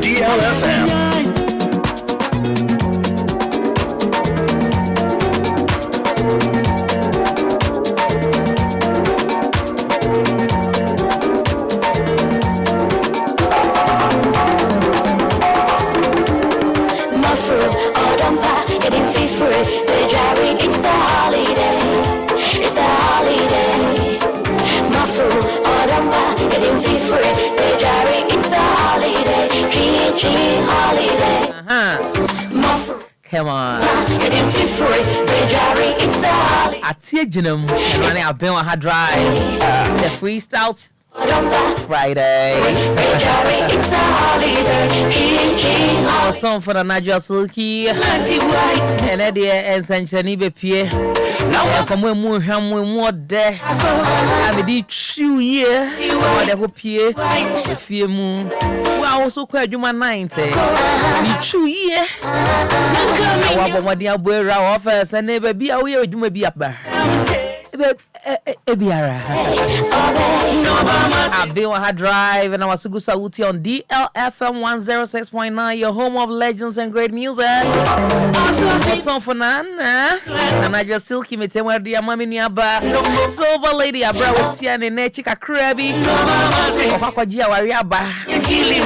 DLFM. Come on. Atia Jinum, and Aben had drive. The freestyle Friday. Our song for the Adjoa Silky. And Eddie and Sanchani Bepie. From when more ham more there. I did 2 years. I hope you the fear moon. Well, also quite you my 90. 2 years. I want my boy offers and never be away. You may be up there. I've been on her drive and I was to go Sauti on DLFM 106.9, your home of legends and great music. Song for Nana and Adjoa Silky me tell where the mommy nearby. Silver lady, I brought with Tian and Chica Crabby. Papa Gia Wariaba.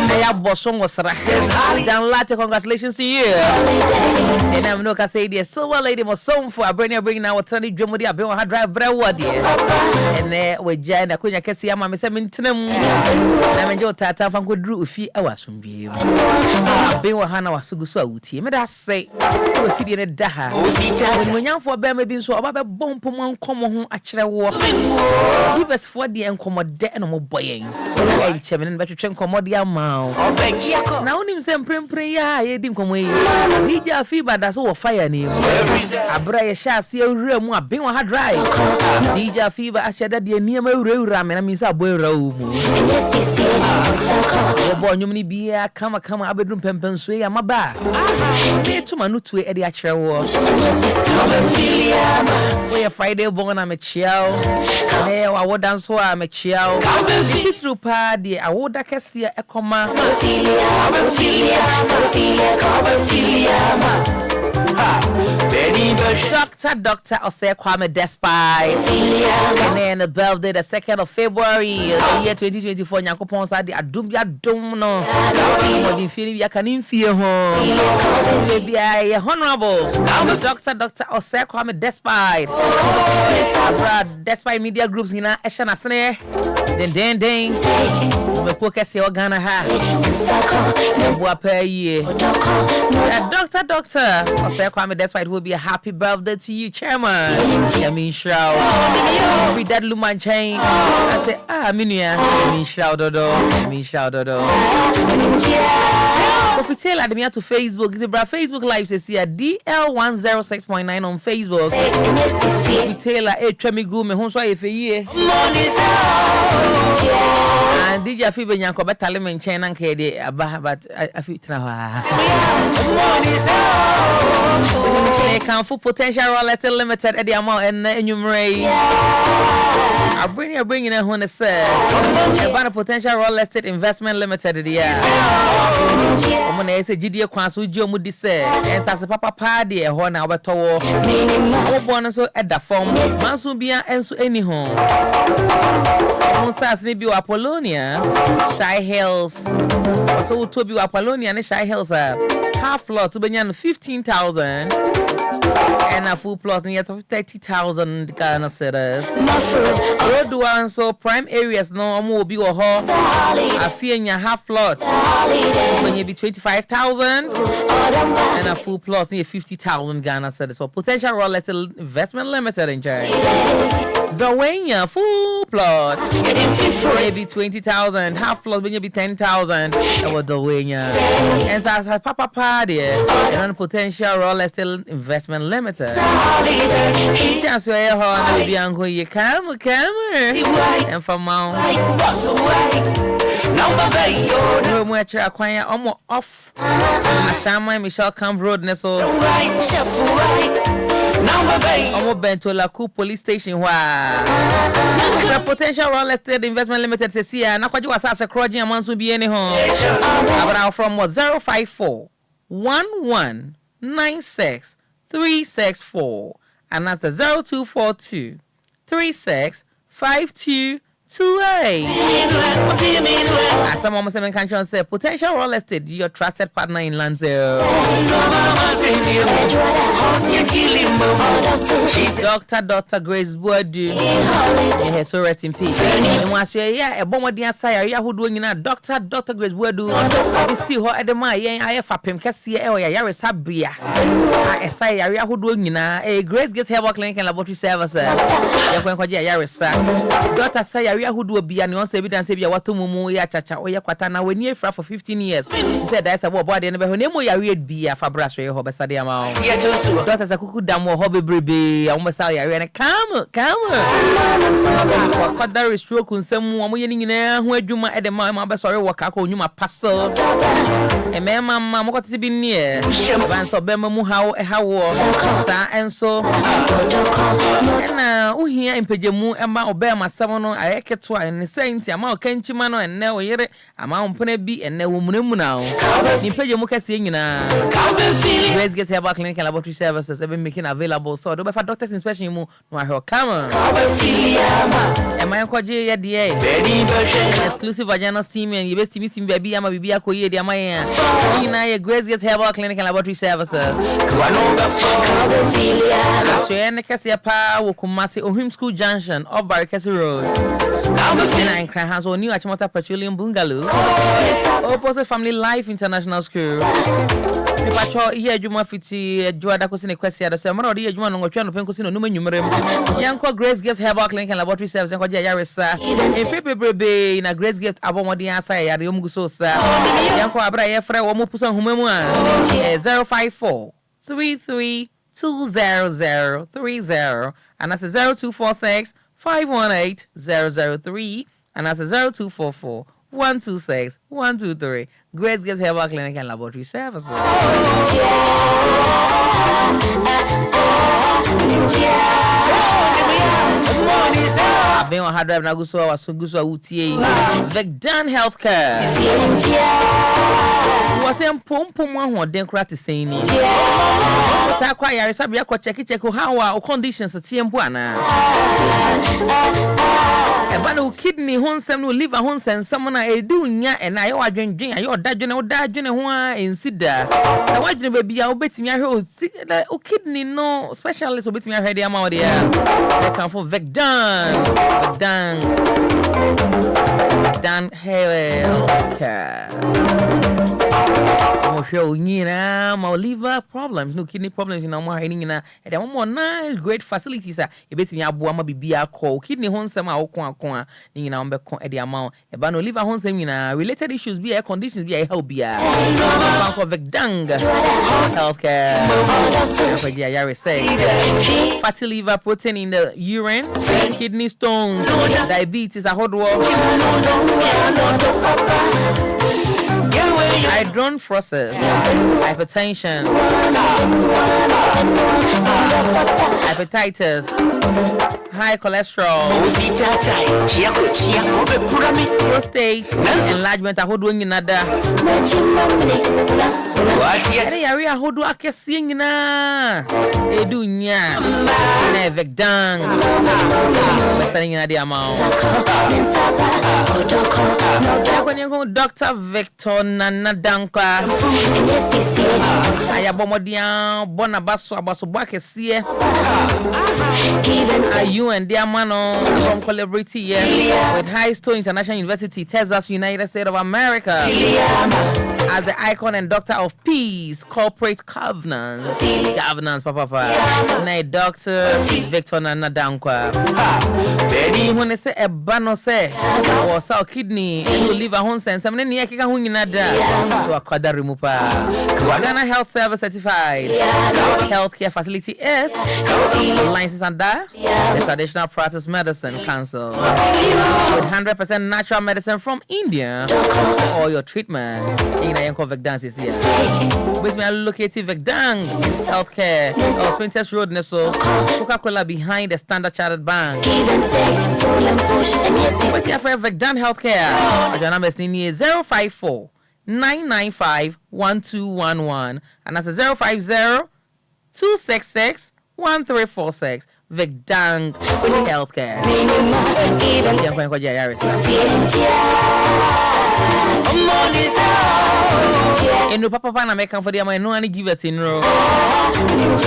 They have Boson was down latte. Congratulations to you. And I'm not gonna say the silver lady was song for a bring now attorney drum with the I've been on her drive. And there we join a Kunya Cassia, Mamma Semintinum. I'm enjoying Tata from good drew if you was from you. Being with Hannah was so good. So, Tim, I say, we're feeding a daha. When young for Bama being so about a bomb, Pomon, come home, actually walk. Give us for the uncommon dead and more boying. And Chairman, but you can commodity amount. Now, him some pray, I didn't come away. He just feel bad, that's all fire name. I bring a shall see a room, I've been on her drive. DJ Fever, I said that the near my ram and I mean, Subway room. Oh, boy, you mean be a come, I bedroom pempen sway, I'm a bar. Get to my new to Eddie Acher was. We're Friday born, I'm a child. There, I would dance for I'm a child. This through party, I would like to see a comma. Doctor, or say Kwame Despite. And then the birthday, the 2nd of February, the year 2024, Nyakopon said, I don't know. What you feel, you can feel home. Maybe I honorable. Doctor, or say Kwame Despite. Despite media groups in Ashana Sane. Then, the poker say, oh, Ghana ha. Doctor, or say Kwame Despite will be a happy birthday to you, Chairman. I mean, shout. Every dead Lumba chain. I say, Minia. I mean, shout, If we tell at me to Facebook, the Facebook Live says here DL106.9 on Facebook. We tell at Tremigo, me home so if a year. And did you feel Yanko Battalion chain and Kade, but I feel now. They can for potential royalty limited at the amount and enumerate. I bring in a hundred said about a potential royalty investment limited. I'm gonna say GD Kwansu Jomu disse and as a papa party a horn our tower. Oh, bonus at the form. Mansu be and so any home. On Sasnibu Apollonia, Shy Hills. So to be Apollonia and Shy Hills half floor to be 15,000 and a full plot near 30,000 Ghana cedars. Road one so prime areas no more be or a fee in your half plot when you be 25,000 and a full plot near 50,000 Ghana cedars. So potential royalty investment limited in charge. The way your full plot maybe 20,000, half plot when you be 10,000. That was the way and so as Papa Party and potential royalty investment limited. Chance your horn be uncle you come and from Mount no much acquire almost off Shama Michelle Camp Road Nesso almost been to La Coupe Police Station where the potential real estate investment limited says here and what you was as a crowding amount to be any home. now from 054 1196 364 and that's the 0242 365228. As some moments in country say potential real estate, your trusted partner in land sale. Dr. Grace Boadu. Yeah, so rest in peace. And once you a bombardier sire, who doing na Dr. Grace Boadu. You see her at the my I have a pim cassia or ya sabia. I say who doing na a Grace gets herbal clinic and laboratory services. Doctor say who do be and once evidence say what to mumu ya chacha or ya kwatana when you for 15 years. He said that's about body and nemo ya read be a fabras or hoba sadia ma. Doctors a cuckoo dam or hobby bribe, almost all ya and come. What that is stroke on some woman in there who do my at the mama sorry work out on you my pastor. And mamma what is been near. Van so bema how and so and now here in Pejemu and Obama Samono I ketwa and saint ama kenchimano and now yere ama umpone bi and now munemu now ni Pejemu kesi nyina Grace gets herbal clinic and laboratory services have been making available so do be for doctors inspection mu no ahwe come am I kwaje ye de exclusive vaginal steam and you best steam baby ama bibi akoye de ama ya nyina Grace gets herbal clinic and laboratory services so ene kesi pa wo Kumasi Ohim School Junction off Barikesi Road. And Enquires has a new Achimota Petroleum Bungalow. Opposite Family Life International School. Pacho here Juma Fiti Adjoa Silky question the same already Juma no twa no penkusino no manwumrem. Yanko Grace Gift Herbal Clinic and Laboratory Service yanko je yaresa. In February na Grace Gift abomodi ansa ya de omguso sa. Yanko abra ye frɛ wo mo pusan humamu a 054 33 20030 and that's a 0246 518 003 and that's a 0244 126 123. Grace gives herbal clinic and laboratory services. Aben on hard drive na guso wa sunguso utie Vecdan Healthcare. Was pom ahoden kra te sen ni. Ta kwa yare sabe akọ check how conditions tiempo ana. E ba no kidney honsem no liver honsem someone edu nya e na ye wadwendwen aye odadwene odadwene ho a ensida. Na wadwene ba bia obetimi ahwe o kidney no specialist obetimi ahwe de ama ode ya. They come for Vecdan Healthcare. Mo show nyina ma liver problems no kidney problems na mo ha nyina e de mo nice great facilities a e betimi aboa ma bibia call kidney honsem a wokon akon nyina on be kon e de ama e ba no liver honsem nyina related issues be conditions be help bia for Vecdan Healthcare. Fatty liver protein in the urine, kidney stones, diabetes, a hot water, hydron process, hypertension, hepatitis, high cholesterol, prostate, enlargement, a whole doing another. Area who do akesi na edunya na Vecdan selling na the amount. Dr. Victor Nanadanka aya bomodian bona baso abaso bwakesi you and their man from collaborating with High Stone International University, Texas, United States of America, as the icon and doctor of peace, corporate governance, papa. Na Dr. Victor Nanadanka. When they say a bano say or saw kidney and will leave a home sense, some near kika hunginada to a quadra remover. Ghana Health Service certified healthcare facility is license under the Traditional Practice Medicine Council with 100% natural medicine from India for your treatment. In a Vecdan is here. With me, I located Vecdan Healthcare or Princess Road, Neso, Coca-Cola behind the Standard Chartered Bank. But yeah, for Vecdan Healthcare, your number is 054 995-1211. And that's a 050-266-1346. Vic Dang Healthcare. And no papa na make for them no any give us in row.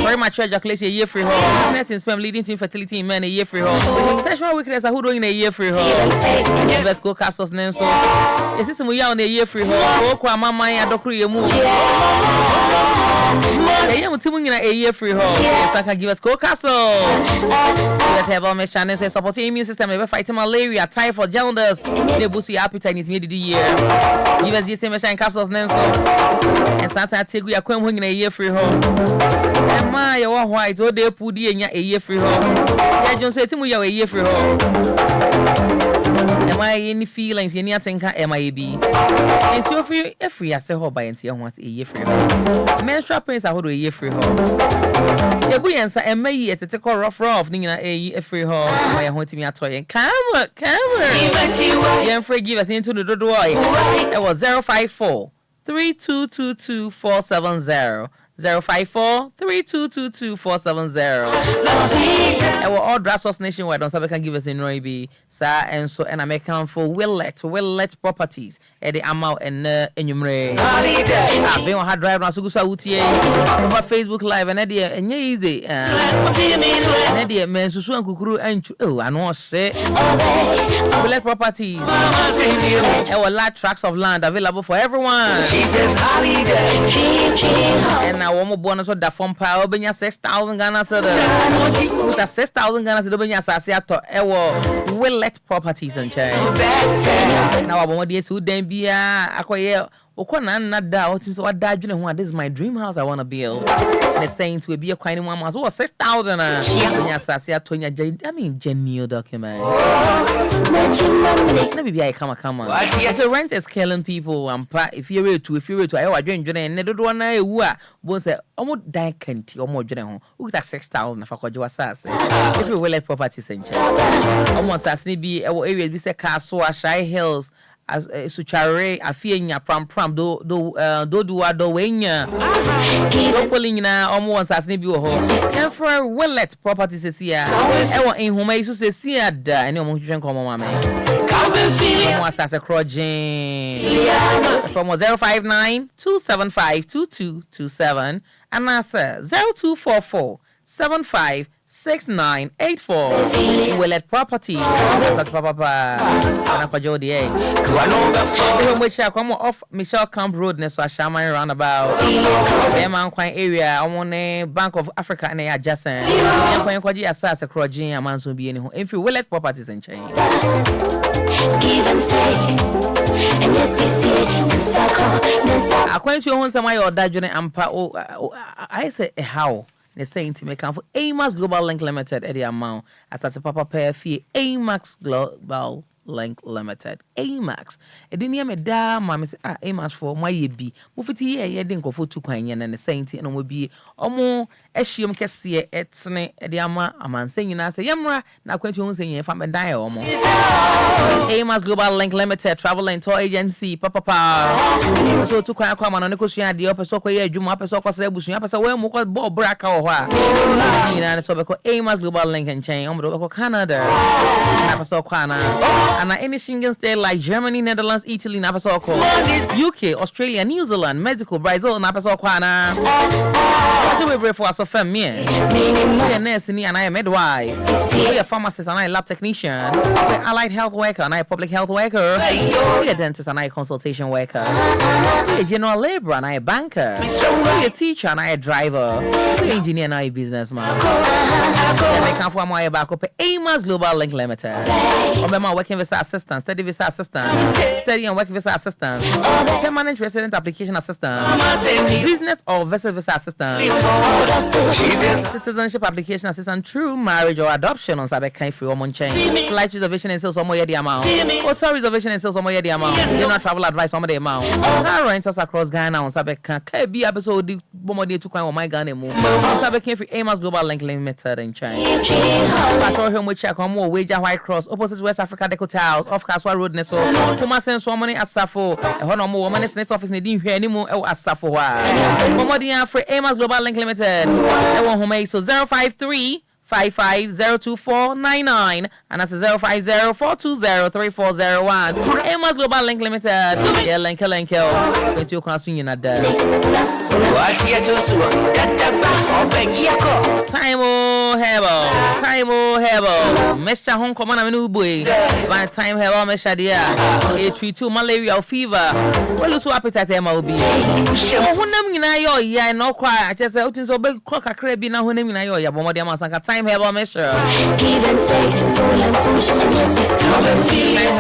Very much ejaculation a year free home. Nursing sperm leading to infertility in men a year free home. Sexual weakness are who doing a year free home. Let's go capsules then so. Yes, this we are on a year free home. Oh, kwa mama ya doctor you move. They are teaming in a year free home. Yes, I can give us cold capsules. Let's have our mission and support the immune system. Never fighting malaria, typhoid, jaundice. They boost your appetite needs made the year. Give us this mission capsules then so. And since I take we are coming in a year free home. And my white or they put in a year free home. Yeah, John said to me a year free home. Am I any feelings any think MIB? And so free if we are so by until once a year free home. Menstrual pains are hold a year free home. Yeah, we answer and may at the take rough Nina a year free home. I am wanting me a toy and come. Yeah, free give us into the door. It was 054-3222-470. 054-3222-470. And we're all drafts nationwide on somebody can give us in Royby, sir, and so and American for Willet properties at the amount and Enumere. I've been on hard drive now, so go over Facebook Live and idea and easy. And idea men so and kukuru and I know say Willet properties. There were large tracts of land available for everyone. She says holiday. And now one more bonus of the phone power, Benya 6,000 Ghana cedis. With a 6,000 Ghana cedis, Benya Sassiato, Willet properties and change. Now I want this who then be a this is my dream house I want to build. And it's saying to be a quite one month. Oh, 6,000. I mean, genuine document. Maybe I come on. The rent is killing people. If you're to, I drink and never do one. Won't say, almost die can't or more general. Who's that 6,000 if I could do a sass? If you will let properties and almost as maybe our area be say Castle, Shy Hills. As suchare afienya pram do duwa do wenya locally na almost as nebi wo ho and for Willet properties here e won in homa isu se sia da ene omo hwehwe nko mama me almost as a crojin from 059-275-2227 and answer 0244-756984. Willet property. That's Papa. Which I come off Michelle Camp Road, next to Shaman roundabout. Beman Quine area. I want a Bank of Africa and adjacent. I'm going to assess a crojin. A man's will be in if you Willet properties and change. Give and take. And yes, you see it. I quite sure some of your dad, I say how. They're saying to make for Amax Global Link Limited at the amount as a papa pair fee Amax Global Link Limited Amax. E didn't hear me da mama say Amax for my be. Mufiti ye didn't go for 2 kwan and the saying and will be omo ehyiam kese etne e de ama amansan nyina say yamra na kwanti ho saying fa me dan omo. Amax Global Link Limited Travel and Tour Agency papa. So 2 kwan kwa no kosua de opeso ko ye adwuma opeso ko sra busu opeso we mu ko bo braka ho ha. Nyina so be ko Amax Global Link and chain omo do ko Canada. Na opeso kwa na and any single state like Germany, Netherlands, Italy, Napasoko, UK, Australia, New Zealand, Mexico, Brazil, Napasoko, na. What do we pray for us of me? We are nurse and I am midwife. We are pharmacist and I lab technician. We are allied health worker and I public health worker. We are dentist and I consultation worker. We are general laborer and I banker. We are teacher and I driver. We are engineer and I businessman. I come from my back up Amax Global Link Limited. I'm working visa assistant, study visa assistant, study and work visa assistant, permanent resident application assistant, business or visa assistant, citizenship application assistant, true marriage or adoption on Sabe kind free woman chain, flight reservation and sales or more the amount, hotel reservation and sales or more the amount, general travel advice on the amount, car rentals across Ghana on Sabe can be episode the bombardier to come my Ghana move, Sabe kind free Amax Global Link Limited in China. Patrol home with check on more wage White Cross opposite West Africa Deco Hotels off Kaswa Road ne so Kuma sense so money asafo e ho no mo woman senate office ne din hwe animu e asafo wa Momodi afre Amos Global Link Limited e won home so 053 550249 and that's 050-420-3401. Amos Global Link Limited. Yeah, link. Don't you can't swing in at that. Time hebo. Mesha home command a new boy. By time hebo mesha dia. A treat to malaria fever. Well, also appetite MOB. Who name in ayo ya no quiet. Just out in so big cock a crab in a who name in ayo ya bomba diamasa. Time hebo mesha. Give and take, pull and push, and yes,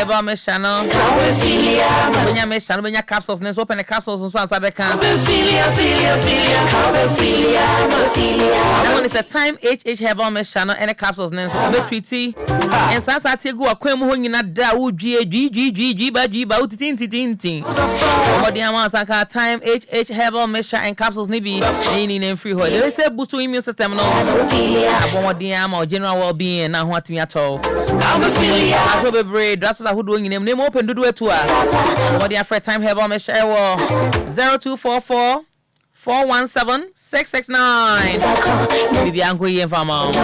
hebo mesha no. When you mesha, when you capsules, let's open the capsules and so on. That one is a time HH hebo mesha no. And the capsules let's open treaty. And Sasa take go a quemu in a da G ba tin. Over the amount of time HH hebo mesha and capsules nibi in free hold. They say boost to immune system no. Or general well-being now what me at all. I will be brave. That's what I would doing in name open to do it to us. What the first time have on my share 0244 417 669. Maybe I'm going in for mom.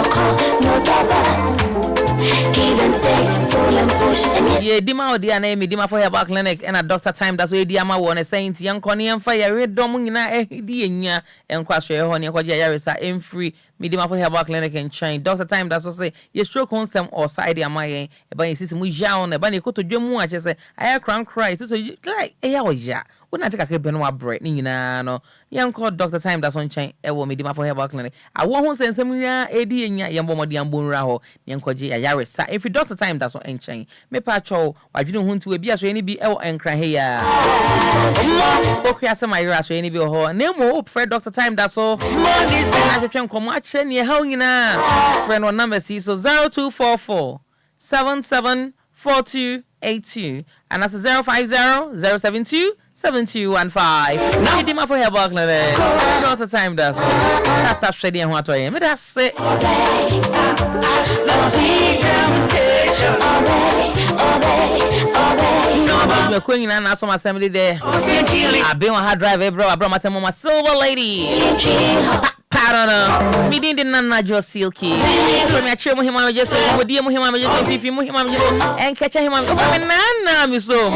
Yeah, Dima or name Dima for Herbal Clinic and a doctor time that's where Diama one is saying young Connie and fire red domina Diana and Quashe honey or Yarisa in free Midima for Herbal Clinic and chain. Doctor time that's what say you stroke on some or side am I but you see we jawn a bunny go to Jim I just say I cry to like a ya. Wouldn't I take a Benoit bread no young called doctor time that's on chain I will Midima for Herbal Clinic. I won't send some AD and Yambomodian Bunraho Yankoji Yarisa. If you doctor time that's on chain me patrol why you don't want to be as any be L and cry here. Okay, as my rash any be ho no more for doctor time that's all. I can come watch any how you na friend on number C so 0244 774282 and that's 050-072 7215. Now you for her work level. Doctor time that's all. That's shady and what I am. That's it. We're going in an awesome assembly there. I've been on hard drive, bro. I brought my time on my silver lady. Parana. Me didn't Adjoa Silky. From your chair, Mohima, just over dear Mohima, just if you Mohima and catch him on Nana, Miss So.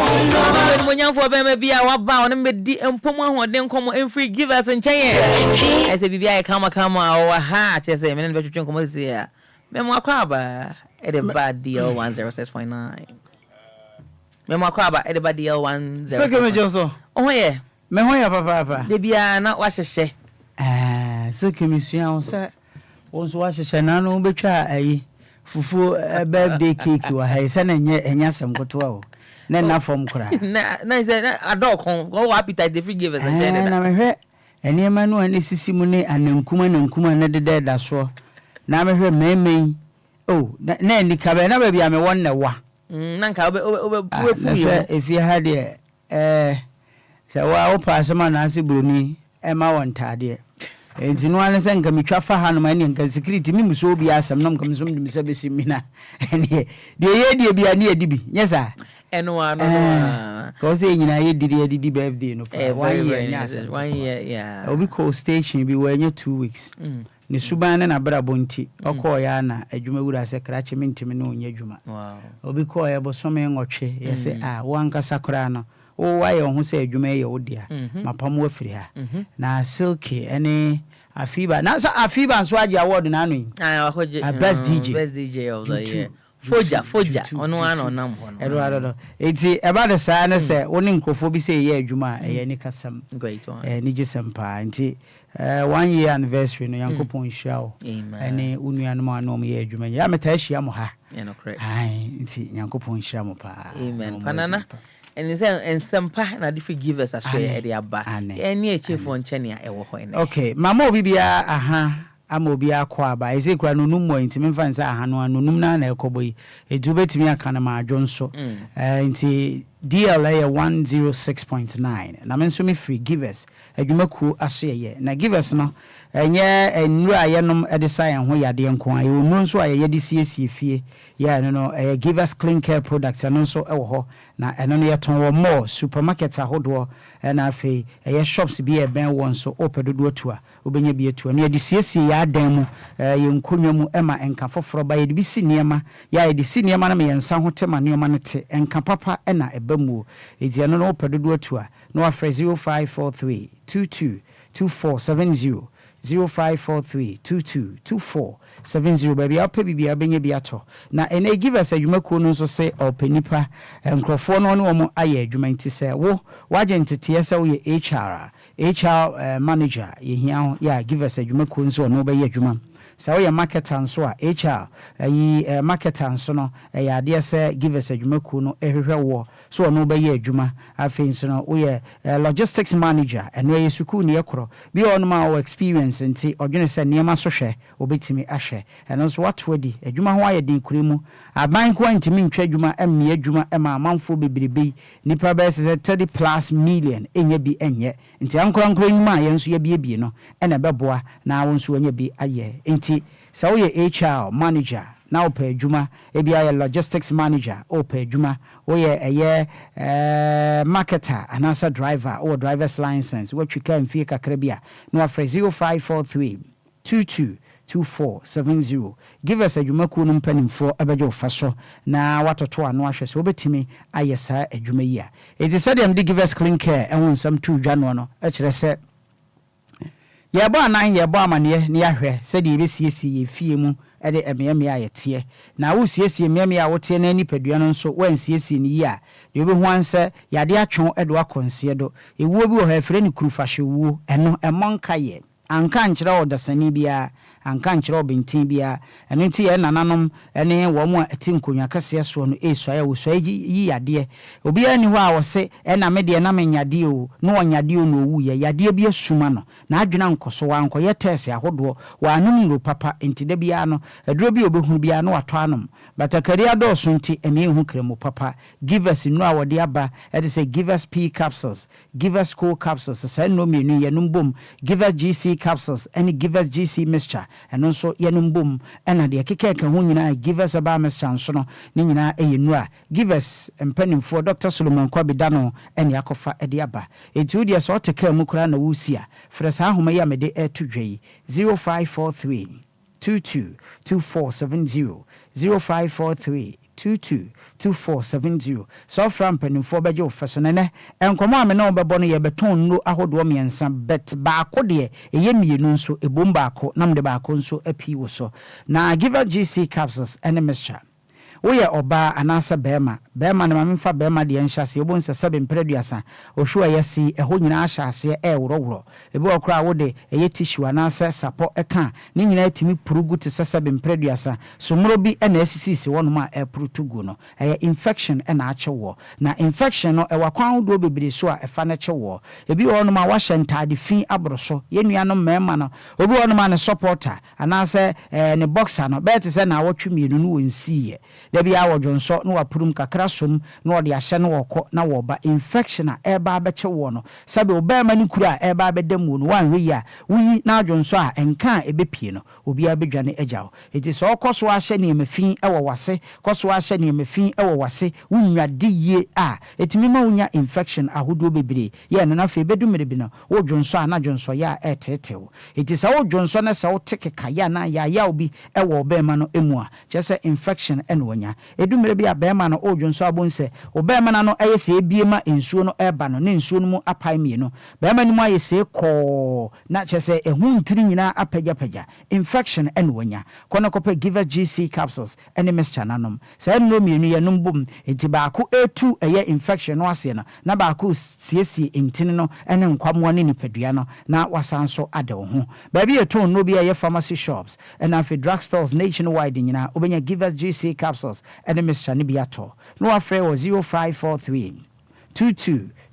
When young for baby, I was bound and made the Puma who then come and free give us and change. As a BBI come or heart, as a minute to come here. Memoir Crabber at a bad deal 106.9. Memoir Crabber at a bad deal 106.9. Oh, yeah. Memoir, Papa. They be not wash a share. So commission sir was wash a shanano betcha a fufu birthday cake to a haisen and yasam go 12. Then from cry. Nice a dog home, go appetite the free givers and I'm here. And near Manu and Simone and Nkuma and the dead that's all. Now I hear me. Oh, Nanny Cabana, baby, I'm a wonder what. Nanka if you had it, so I'll pass a man as a bruni, and my one tidy. It's no one saying, come trafa Hanuman and security, me so be as some non consumed Miss Mina. And here, the idea be a near DB. Yes, sir. And one, cause you know, did birthday, no, 1 year, 1 year, yeah. I'll be called station, be wearing you 2 weeks. Ni Suban and Abra Bonti, or Koyana, a Juma would as a cratch him into me no Yajuma. Wow. Or be called a bosom or che, yes, one Casacrano. Oh, why who say you may, oh dear, my palm free her. Now, Silky, any a fever. Now, a fever and swag your word in Annie. I best DJ of the year. Foja, on one or number. It's about the sign, say, only Kofobi say, yeah, Juma, a Nicasam, great one, and Nijisam Pine. 1 year anniversary no yankopon show ene unuan mo anom ye adwuma ya metashia mo ha ai nti yankopon shira mo pa amen panana and sempa na different givers as we dey aba ene echefo nchene a ewo ho ene okay mama obi bia aha ama obi akwa aba eze kura no num mo ntimi mfa nsa aha no anonum na na ekoboyi edu betimi aka na ma adwo nso nti DLA 106.9 na me nso me free givers adwumaku asoye na givers no enye enura yenom edesai ho yade nko aye onu nso aye yede siesie fie ya no givers clean care products no nso ewo ho na eno no yeton wo more supermarket ahodo na afi eye shops bi ben won so opedodo tu a obenya bi etu na yede siesie ya dan mu ye nkonwa mu ema enka foforo ba yede bi si niema ya yede si niema na me yensa ho tema niema no te enka papa na ebamu edi eno no opedodo tu a no afre 0543 22 2470 0543222470 baby ape bibia benye biato na ene give us adwumako no so se openipa nkrofo no no mo aye adwuma nti se wo wagent tie wo ye HR manager ye hia ya give us adwumako nso no be ye adwuma sa wo ye marketer nso a HR ayi marketer nso no ya ade se give us adwumako no ehwehwe wo so no be ye adwuma afi nso no wo ye logistics manager eno ye suku ne yekro bi on ma wo experience nti odwene se niema so hwe obetimi ahwe eno so what wedi adwuma ho aye den kuremu aban ko ntimi ntwa adwuma emne adwuma ema amanfo bebrebe nipa be se 30+ million enye bi enye nti ankora nyuma ye nso ye biebie no ena beboa na wo nso enye bi aye nti sa wo ye HR manager na opa adwuma ebi aye logistics manager opa adwuma wo ye eye marketer anasa driver or driver's license watwika mfie kakra bia no afre 0543 222470 give us adwuma ku no mpanimfo abeje ofaso na watoto ano ahwe so obetimi ayesa adwuma yi a enti said am give us clean care ehun sam tu dwano no e kire se ye bo anan ye bo amane ne ahwe said ye besiesie ye fie mu ede ememe ayete na wo siesie ememe a wote na nipadua no nso wan siesie ni yi a de obi ho anse yade atwon ede wakonse do ewuo bi wo ha fere ni kurufahwe wuo eno emonka ye anka nkyerɛ odasani bia anka nkyerɛ obentin bia eno nti ye nananom ene wo mu ati nkonwa kase so no esuaya wo suaya yi yade obi ani ho a wo se ena me de na menyade o no onyade o no wu ye yade bi asuma no na adwena nkoso wa nko ye tese ahodo wa anum no papa enti da bia no aduro bi obehu bia no wato anum batakari adoso nti ene ehu kremo papa give us no a wode aba e dey say give us P capsules give us co capsules say no menu ye numbom give us GC capsules and give us GC mixture and also yenumbum and the keke ho nyina give us about mixture so no ni nyina eyenu give us empenim for Dr. Solomon Kwabidano and yakofa ediaba etu dia so teka mu kura na wusia fresa ahoma ya mede to dwei 0543 222470 0543 222470 so from penimfo beje ofaso nene enkomo ame na obebo no ye beton no ahodo miensa bet baako de eye mienu nso ebom baako namde baako nso api wo so na giver GC capsules ene mixture wo ye oba anasa bema na mamfa bema de enhyase obo nsa sebe mpreduasa ohwo ayesi eho nyina ahyase woroworo ebi okra wo de eye tissue anasa sapo eka ni nyina atimi purugu te sebe mpreduasa somro bi na asisisi wono ma epurutugu no eye infection na achewo na infection no ewakwan do bebere so a efa na chewo ebi wono ma wahye ntade fi abroso yenua mema no obi wono ma ne supporter anasa ne boxer no bet se na wotwemienu no wonsiye da bia wodwonso no wapurum kakra som no ode ahye no wokọ na woba infection a eba beche wo no sabe obema ni kura eba bedam wo no wanwe ya wuyi na adwonso a enka ebepie no obi abedwane agyawo eti so okoso ahye ne mafin ewo wase koso ahye ne mafin ewo wase wunwade yie a etimi ma wunya infection ahodo bebre ye no na fe bedumere bi no wodwonso a na dwonso ya etetewo eti sa wodwonso na sa wotekeka ya na ya obi ewo obema no emu a chese infection eno edumere bia bema no odwonso abonse obema na no ayese ebiema ensuo no eba no ne ensuo no mu apaimie no bema ni mu ayese ko na chese ehu ntiri nyina apagya infection enwonya kono kope give GC capsules ene mixture nanom sa no mienu ye no mbom enti baako etu eye infection no ase na baako siesie entini no ene nkwamwa ne nipadua no na wasanso ade wo ho ba bi eton no bi eye pharmacy shops and afi drugstores nationwide nyina obenya give GC capsules and mixture ni biato no afre 0543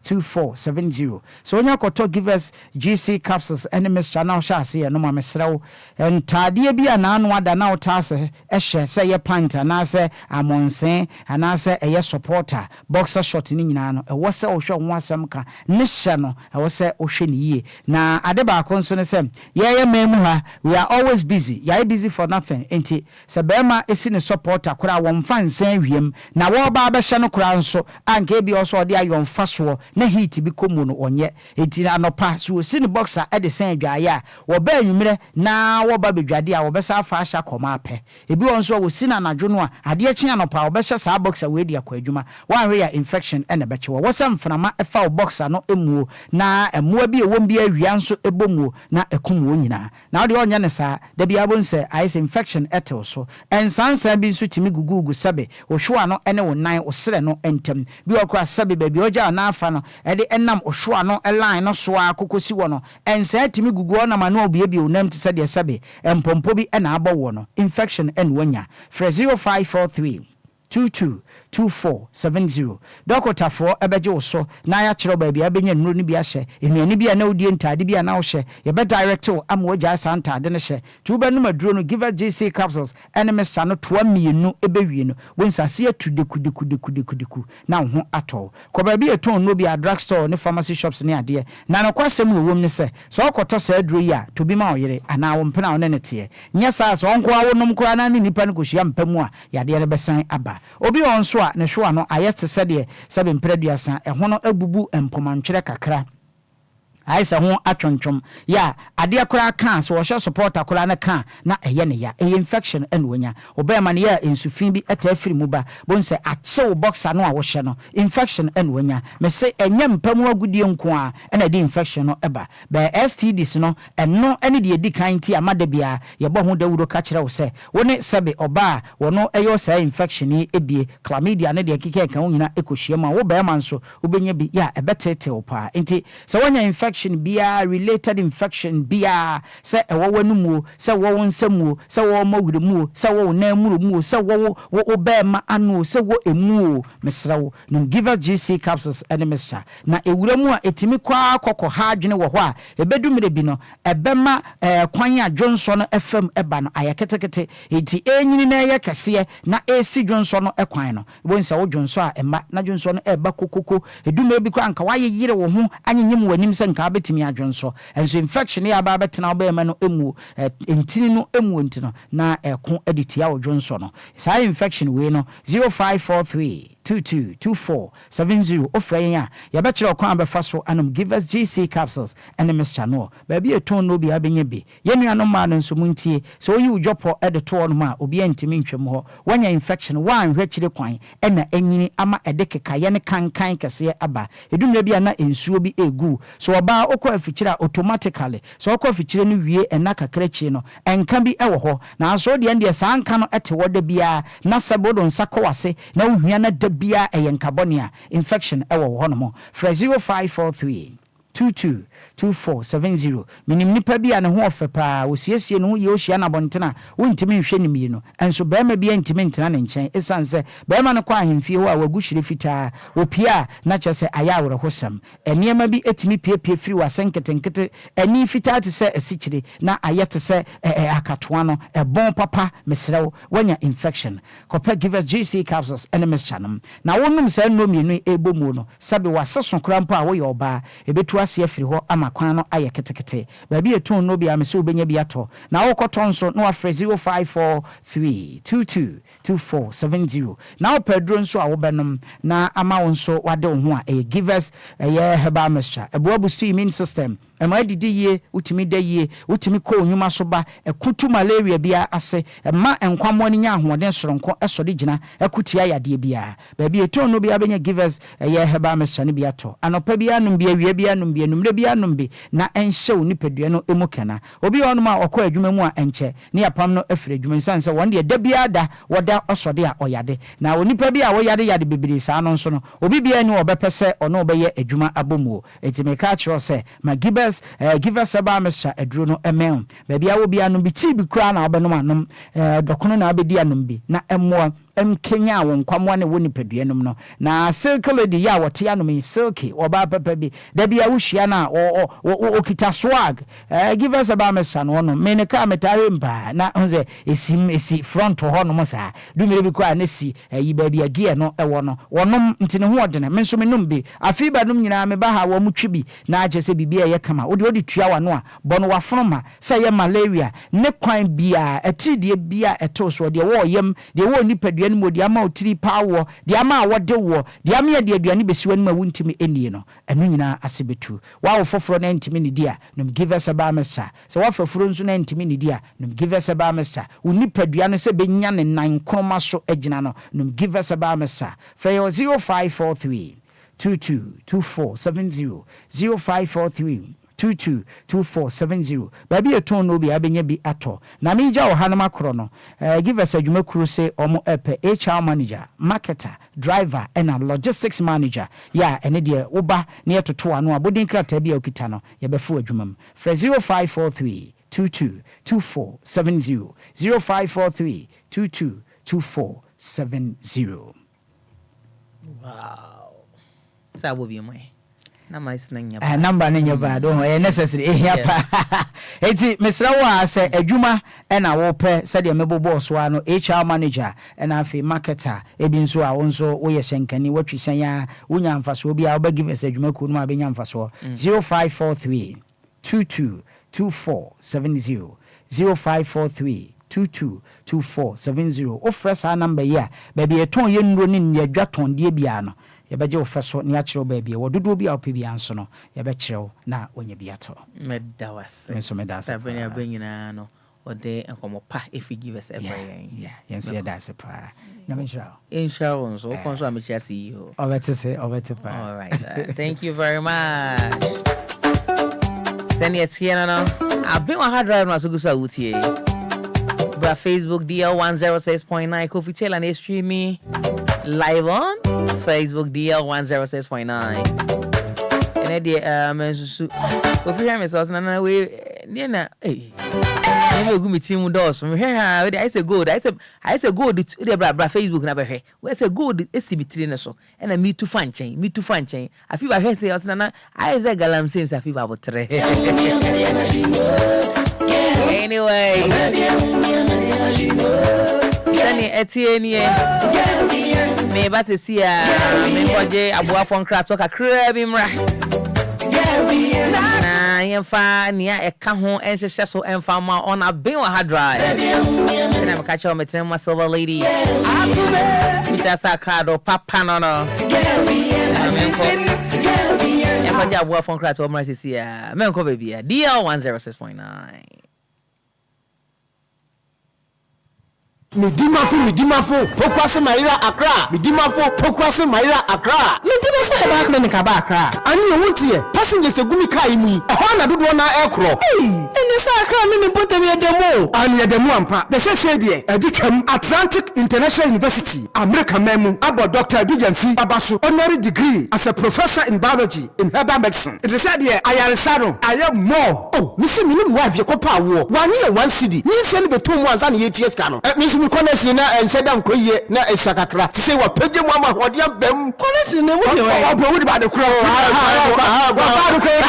2470. So when you to give us GC capsules and mixture now shall see no ma mesrew and tadia bi anano ada na otase ehye say ye pint anase amonsen anase eye supporter boxer short ni nyina no e wo se wo hwe ho asem ka ne hye no e wo se wo hwe ni yie na ade ba konso ne sem ye memu ha we are always busy ye busy for nothing enti se bema esi ne supporter kura wo mfa nsan wiem na wo ba be hye no kura nso anka bi also de ayon faso na heat bi komu no onye enti anopa so osi ne boxer e de san dwaye a wo ba anwumre na wo ba bedwade a wo be sa fa ahya koma ape ebi won so wo si na anadwo no a ade akyi anopa wo be hye sa boxer we di akwadwuma wan we ya infection e na be kye wo sam mframa e fa wo boxer no emuo na emoa bi ewom bi awia nso ebomuo na ekum wo nyina na wo de onye ne sa da bia bon se ice infection etel so ensansa bi nso timi gugugu sabe wo hwa no ene wo nan wo sere no entem bi okra sabe ba bi oja na afa no e de enam wo hwa no line no so akokosi wo no ensa timi gugu na ma no obie bi onam te sabe sabe empompo bi e na abo wo no infection en wanya fra 0543 222470 Dokota for ebeje so na ya kire ba bia benya nnuro ni bia hye enuani bia na odie ntade bia na wo hye ye be direct o am wo ja sa ntade ne hye tu ba numa duro no give us GC capsules enemies cha no toa mienu ebewie no wonsase atudeku na ho ato ko ba bia eton no bia drugstore ne pharmacy shops ne ade na no kwasem no wom ne se so okoto sa duro ya to bi ma oyere ana wo mpena wo ne ne te nya sa so onko awo nom kora na ne nipa ne kohia mpamu a yade ne besan aba obi on so a ne hwo no ayete sede sebe mpreduasa ehwo no abubu empomantwere kakra aisa ho atwonchom ya ade akora kan so wo support akora na kan na eye ne ya infection en wonya obema ne ya ensufin bi atafiri mu ba bonse ache boxer no a wo hye no infection en wonya me se enye mpamu agudie nko a na de infection no eba ba STDs no eno ene de edi kan ti amada bia ye bo ho dawuro ka kire wo se woni sebe oba wono eyo sa infection ni ebie chlamydia ne de kike kan nyina ekohie ma wo ba ma nso obenya bi ya ebetete opa enti se wonya infection bia related infection bia se ewo wanumu se wo nsamu se wo magudemu se wo namurumu se wo obema anu se wo emu mesrawo no give us GC capsules enemesha na ewuramu a etimi kwa akoko ha adwene wo ho a ebedumire bi no ebema kwan a Johnson FM eba no ayaketekete enti enyini na ye kese na esi Johnson no ekwan no bonsa wo Johnson a ema na Johnson no eba kokoko edume bi kwa anka waye yire wo ho anyenyem wanim se nka betimi adwonso enso infection ya ba betena obema no emu entini no emu entino na eko editia odwonso no sa infection we no 0543 222470 ofrenya ya betchero kwa abefa so anum give us GC capsules and Miss Channel baby eton no bi abenye bi yenu anom ma no nso muntie so oyi udwopo edeto no ma obi antimi ntwem ho wanya infection wan hwechire kwan ena enyini ama edekeka ye ne kankan kese aba edumre bi na ensuo bi egu so oba okọ afichira automatically so okọ afichire no wie ena kakrachi no enka bi ewo ho na aso de ende sa anka no ete woda bia na sabodo nsakọ wase na ohua na bia eyenkabonia infection ewo ho no mo fra 0543 222470 minim nipa bia ne ho ofepa osiesie no ye ohia na bontena wontimi nhwe ne mi no enso bema bia ntimi ntena ne nchen esanse bema no kwa ahemfie ho a waguhire fitaa opia na chese ayawre hosam eniema bi etimi piepie firi wasenketenkete eni fitaa te se esichire na ayete se akatoa no ebon papa mesrew wanya infection kopa give us GC capsules enemies channel na wonum se no mienu ebomu no sabe waseso krampo a wo ye oba ebetu ase afiri ho ama kwan no aye ketekete ba bi eton no bia me se obenya bi ato na wokoto nso no afre 0543222470 na opedro nso a wobenom na ama wo nso wade wo ho a give us herbal mixture eboabustu immune system ema didi ye utimi da ye utimi ko onwuma so ba ekutu malaria bia ase ema enkwamo ni nya ahoden soronko esode gina ekutia yade bia ba bi eton no bia benya give us herbal mixture ne bia to anopa bia num bia wie bia num bia numre bia num bi na enhyew ni pedua no emukena obi onum a okọ adwuma mu a enche ne yapam no afire adwuma sanse wonde da bia da woda osode a oyade na onipa bia wo yade bibiri sa no nso no obi bia ni obepese ono obeye adwuma abomu etimeka kiro se ma give us about Mr. Edro no emen baby awo bia no bi ti bi kra na obenom anom dokono na abedi anom bi na emmo Kenya won kwamwa ne woni peduanum no na Silky lady ya wote anom Silky oba papa bi da bia wo hia na o kita swag give us about me san wono me ne ka metare mpa na honze esi front ho no sa dumire bi kwa na si yi ba bia gie no ewo no wonom ntine ho odene me nso me num bi afi ba num nyina me ba ha wo mutwi bi na aje se bibia ye kama odi tua wa no a bono wa froma se ye malaria ne kwan bia etidie bia eto so de wo yem de wo nipadua no modi ama otiri pawo de ama wode wo de ama ye de aduane besiwa no ma wuntimi enie no enu nyina asebetu wa wo foforo na ntimi ne dia num give us about mesa se wa foforo nso na ntimi ne dia num give us about mesa wo nipadua no se benya ne nan kroma so agina no num give us about mesa for 0543 222470 0543 222470 baby eton no bi abenya bi ato na meja wo hanam akro no give us adwuma kru se omo epe HR manager marketer driver and logistics manager ya ene de woba na yetoto ano abodin krata bia okita no ye befu adwuma m 0543 222470 0543 222470 wow sabo bi mai na mais na nya number na nya ba do necessary ehia pa eti mesra wa se adwuma na wo pe se de mebobo so ano HR manager na afi marketer ebi nso a wonso wo ye hyenkani watwi hyen ya wonya mfaso bi a wo ba give us adwuma ku no abenya mfaso 0543 222470 0543 222470 ofresa number ya baby eton ye nro ni nya dwaton de bia no yebeje ofeso ni akire baby wo dodo bia ope bia nso no yebekire na onye bia to medawase meso medawase abeni abenyina no ode enkomo pa if you give us every yes yeah that's pa na menshira inshallah so konso amechia CEO obetese all right thank you very much send it here no Aben wa hard drive no asogusa wutie bra Facebook DL106.9 Kofi Taylor and streaming live on Facebook DL106.9 and the mensu Kofi hear me so na we na me go me team doors from here I say gold I say gold the bra Facebook na be he we say gold esibitire na so and me to fan chain I feel I say na I say galam same I feel about 3 anyway Sani etienie me ba se sia me koje aboa fon kra to kakra bi mra na yemfa nia eka ho enhyehyɛ so emfa ma on Aben wa hard drive na me ka che o metem ma silver lady Peter Sakado papa no koje aboa fon kra to mra se sia me nko baby DL106.9 Midimafo pokwase Maira Accra Midimafo pokwase Maira Accra Midimafo e ba clinic aba Accra ani no wontie passengers egumi kai mu ho na dodo na ekro eni sa Accra mi potem yedemo ani yedemo ampa be se de edikam Atlantic International University America memu abo Dr. Dujanfi abaso honorary degree as a professor in biology in herbal medicine it is said here ayaresaro aye more misi minim wa vie kopa wo wani one city ni se ni beto mu anza na yeties ka no konesi na ensedam koye na esakakra se wa pege mu ama hodiam bam konesi ne mu de wa obo ba de kro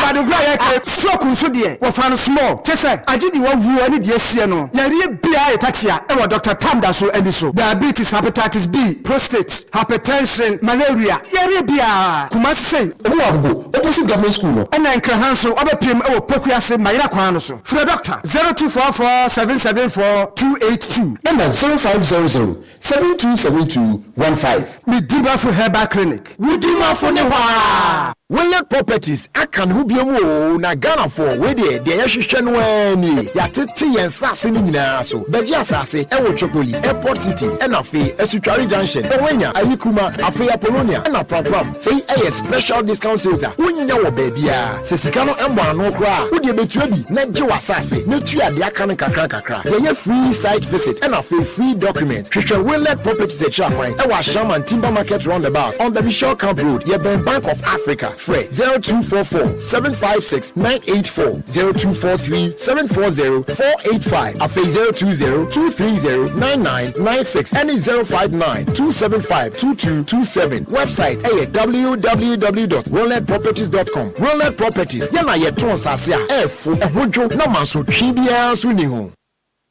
ba de kro ye stroke nso de wa fan small chese agidi wa wu ani de asie no yare bia etatia e wa Dr. Tamda so eni so diabetes hepatitis B prostate hypertension malaria yare bia kuma sei obo agogo opposite government school no ena nkran so obepiem e wo pokuase mayira kwan no so for doctor 0244 774 282 ena 0500-727215. Midimafo Herbal Clinic. Midimafo ne hwa. William Properties akan hu biemu na Ghana for we de yehwehwe no ani. Yatete yen sase ni nyina so. Beji asase e wo Chokoli Airport City enafe Esutwari Junction. Ewenya Ayikuma Afia Apollonia na program. Fei e special discount sales a. Wonya wo baabia. Sesika no embo ano kra. Wo de betua bi na gye wasase. Na tua de aka ne kakra. Ye free site visit enafe free document. William Properties e chakwan. E wa Shaman Timber Market roundabout on the Michelle Camp Road, Yeben Bank of Africa. Fred 0244 756 984 0243 740 485. Afe 020 230 9996 and 059 275 2227. Website www.rolledproperties.com. Rolled Properties. Yana yeton sasia. Ehodwo na maso twibia so ni ho.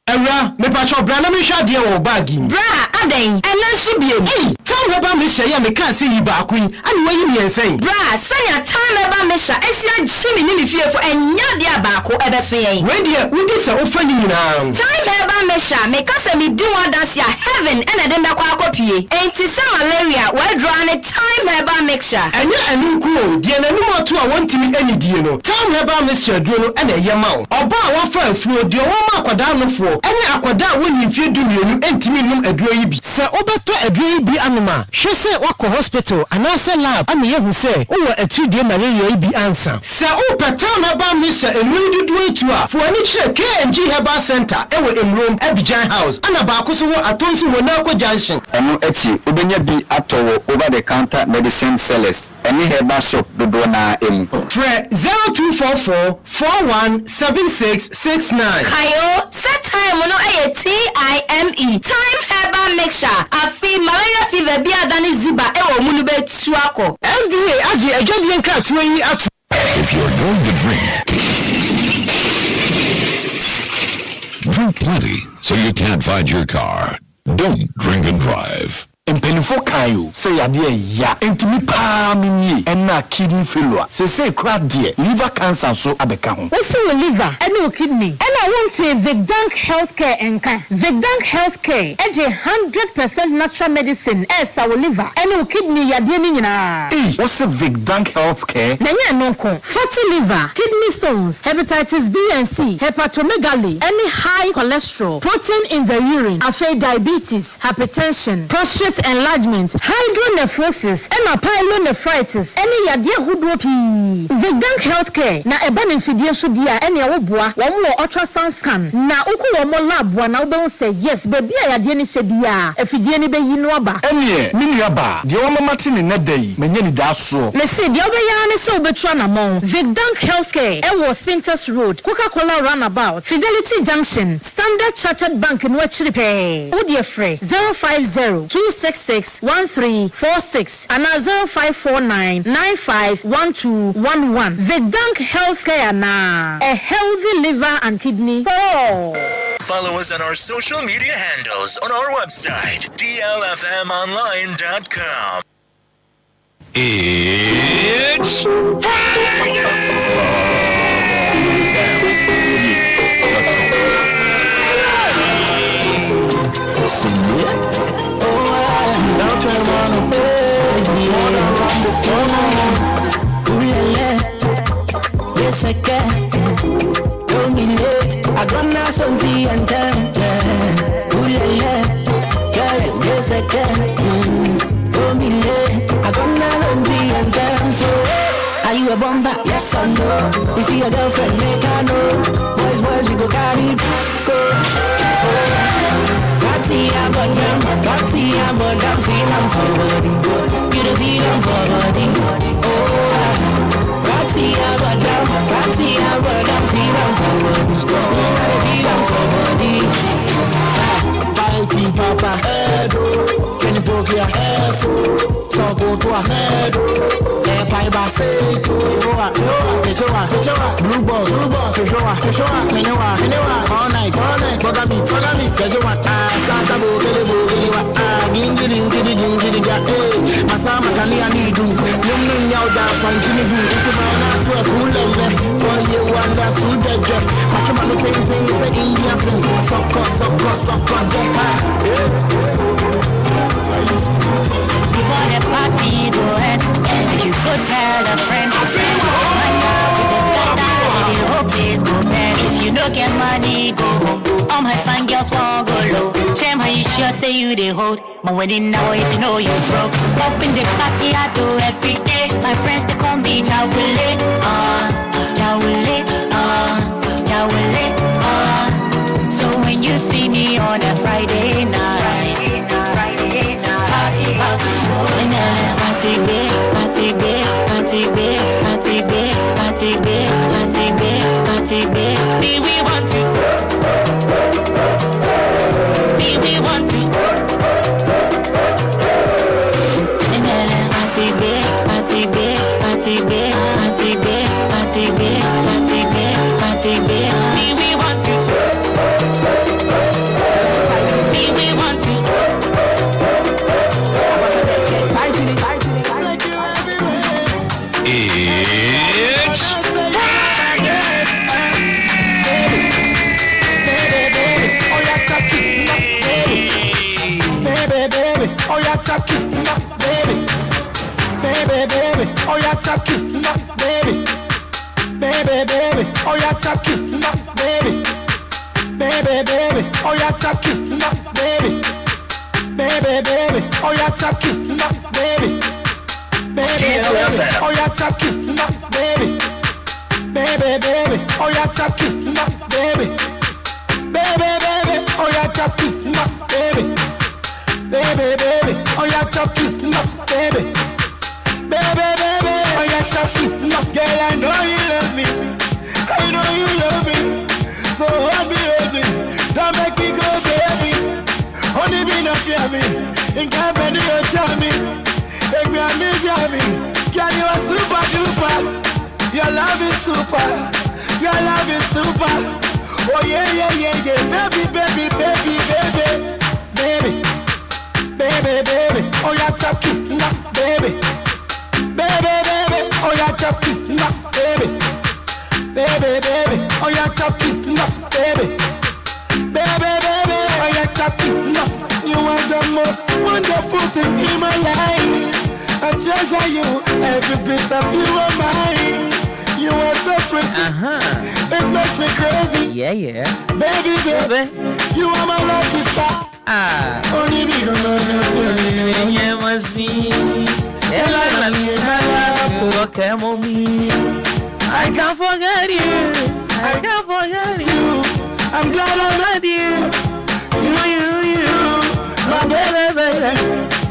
Ewa, me pacho bra na me hwa de wo bagi. Bra, aden. Enanso biem. Time eba me hye ya me kan se yi ba akun. Ani wayi mi ensen. Bra, sanya time eba me hya esia gyimi ni me fiefo enya de abako ebeso yen. We de wudi se ofa ni nyina. Time eba me hya me kase me di wadanse a heaven ena de ndakwa akopie. Enti se malaria we draw ne time eba mixture. Enya anu ku o, de na num ato a wontimi ani die no. Time eba mixture duo no ena ye ma o. Oba a wafa afuo de wo ma akwada no fo. Ene akwada woni mfie dumienu entimi num aduro yi bi. Se obeto aduro yi bi anoma, hwe se wako hospital anase lab ame yehu se wo atridie malaria yi bi ansa. Se o petal na ba misha enwi dudu etu a, fo ani hye KNG Herbal Center ewo Emrom Abidjan House. Ana ba akoso wo atonsu Monaco Junction. Eno echi obenya bi atowo over the counter medicine sellers. Any herbal shop dodo na emu. Fre 0244 417669. Kayo, set time no TIME. Time herbal mixture. Afi malaria fever bi adani ziba ewo munu be tuako. FDA aji ejodi enka tuyi atu. If you're going to drink plenty so you can't find your car. Don't drink and drive. Empenifo kayo say yade ya entimi pa minye enna kidney failure say crack dear liver cancer so abeka ho what's your liver and kidney and I want to Vigdank Healthcare enka Vigdank Healthcare eje 100% natural medicine as our liver and kidney yade ni nyina what's a Vigdank Healthcare na nya no ko fatty liver kidney stones hepatitis B and C hepatomegaly any high cholesterol protein in the urine after diabetes hypertension prostate enlargement, hydronephrosis, and pyelonephritis, any yade hudo pi. Vigdank Healthcare, na eban infidie so dia any awobua, wo ultrasound scan, na uku wo lab wa na wo say yes, baby yade ni shedia, efidie ni be yinu aba. Enye, mini aba, di wo mati ni nedai, menye ni da so. Me say di obeya ne se obetua na mon. Vigdank Healthcare, e wo Spintex Road, Coca-Cola Roundabout, Fidelity Junction, Standard Chartered Bank in Wechiripe. Wo die free 050-266-1346 and 0549-951211. Vigdank Healthcare na a healthy liver and kidney. Oh. Follow us on our social media handles on our website, DLFMonline.com. It's yes I can. Don't be late. I got nice on tea and time. Yes I can. Don't be late. I got nice on tea and time. So are you a bomber? Yes or no? You see your girlfriend, make her know. Boys, we go carry go. Party, I'm feel I'm forward. You the feel I'm forward. Oh, party, I'm feel I'm forward. Feel I'm forward. Party, papa, hedo. Can you poke your hair for? So go to a hedo. Pie baseto. Blue balls, all night, follow me, start a Masama kani anidu, yumni nyauda fanjini du. Iti maana suwe kulele, boy you wanda sudeje. Machumano ting is a Indian film. Soko deka. Before the party go ahead, and you go tell a friend. If you don't get money, go home. All my fine girls won't go low. Chem, how you sure say you they hold my wedding now if you know you broke. Up in the party I do every day. My friends they call me Jawule, Jawule. So when you see me on a Friday night, party, chop kiss, baby. Baby, baby, oh yeah, chop kiss, baby. Baby, baby, oh yeah, chop kiss, baby. Baby, baby, oh yeah, chop kiss, baby. Baby, baby, oh yeah, chop kiss, baby. Baby, baby, oh yeah, chop kiss, baby. Baby, baby, oh yeah, chop kiss, baby. Baby, baby, oh yeah, chop kiss, girl, I know you love me. I know you love me. So hold me, don't make me go, baby. Only be not fear me. In company, you tell me. They grab me, girl, you are super duper. Your love is super. Your love is super. Oh yeah, yeah, yeah, yeah. Baby, baby, baby, baby. Baby, baby, baby. Oh yeah, chop kiss, baby. Baby, baby. Oh yeah, chop kiss, baby. Baby, baby, oh yeah, chop kiss, baby. Baby, baby, oh yeah, chop kiss, you are the most wonderful thing in my life. I treasure you, every bit of you are mine. You are so pretty, it makes me crazy. Yeah, yeah. Baby, baby, you are my lucky star. Only because of you, yeah, machine. I can't forget you. I can't forget you. I'm glad I met you. You. My baby, baby.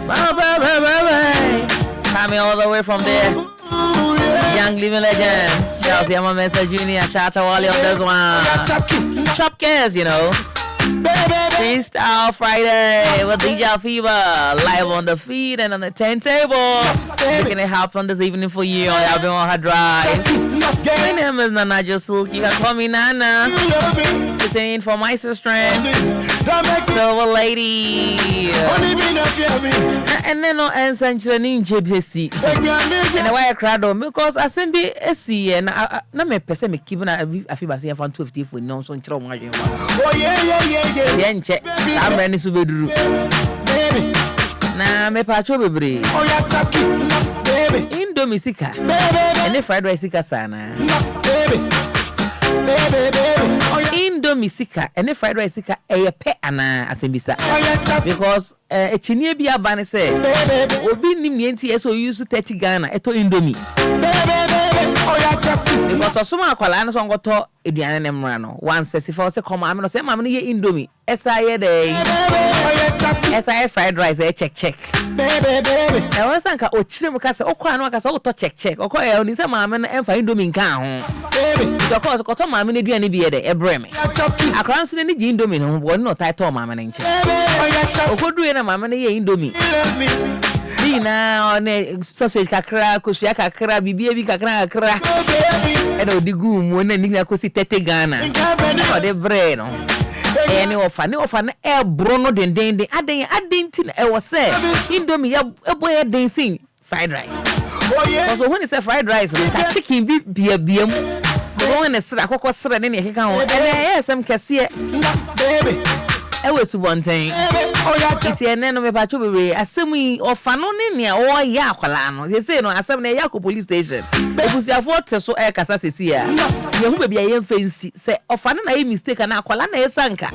My baby, baby. Coming all the way from there. Young living legend. Shout out to my Mr. Junior. Shout out to Wally on this one. Chop kiss, you know. Freestyle Friday with DJ Fever live on the feed and on the turntable. Making it happen this evening for you on Aben on her drive. My name is Adjoa Silky. You can call me Nana. Sitting in for my sister, Silver Lady. And then no answer in JBC. And why I cried on because I sent me a C and I me person me keeping a Fever say from 250 for no so chiro mo adwen. Oh yeah. Yeah, check. I'm ready to be baby. Nah, me pacho bebre. Oh yeah, chop kiss, baby. Indomie sika. Baby. And fried rice sika sana. Baby. Oh yeah. Indomie sika and fried rice sika e pe ana asembisa. Oh yeah, because e chinie bi aba ne say obi nim ne nti eso use 30 Ghana eto Indomie. Baby. Oh yeah, chop kiss. Because so ma kwala no so ngoto eduane ne mra no one specify say come am no say mam ne ye Indomie esa ye dey esa fried rice e check baby e won sanka o chire mu ka say okwa no ka say o to check okwa e oni say mam ne emfa Indomie nka ho baby so ko to mam ne eduane bi ye dey e bre me akran so ne ji Indomie no bo no title mam ne nche okodu ye na mam ne ye Indomie na on sausage kakra kosua kakra bibia bi kakra e do digu mu na ni akosi 30 Ghana o de bre no e ni ofa na e bro no den aden tin e wo se Indomie ya eboy den sin fried rice oh yeah so when you say fried rice ka chicken bi bia mu go when sra kokko sra ne keka ho e sem kese baby e we su bonten iti ene no me pacho bebe asemi ofa no ne ne o ya akwala no se no asem na ya ko police station ebusiafo te so e kasa sesi ya ye hu bebe ye mfensi se ofa no na ye mistake na akwala na esanka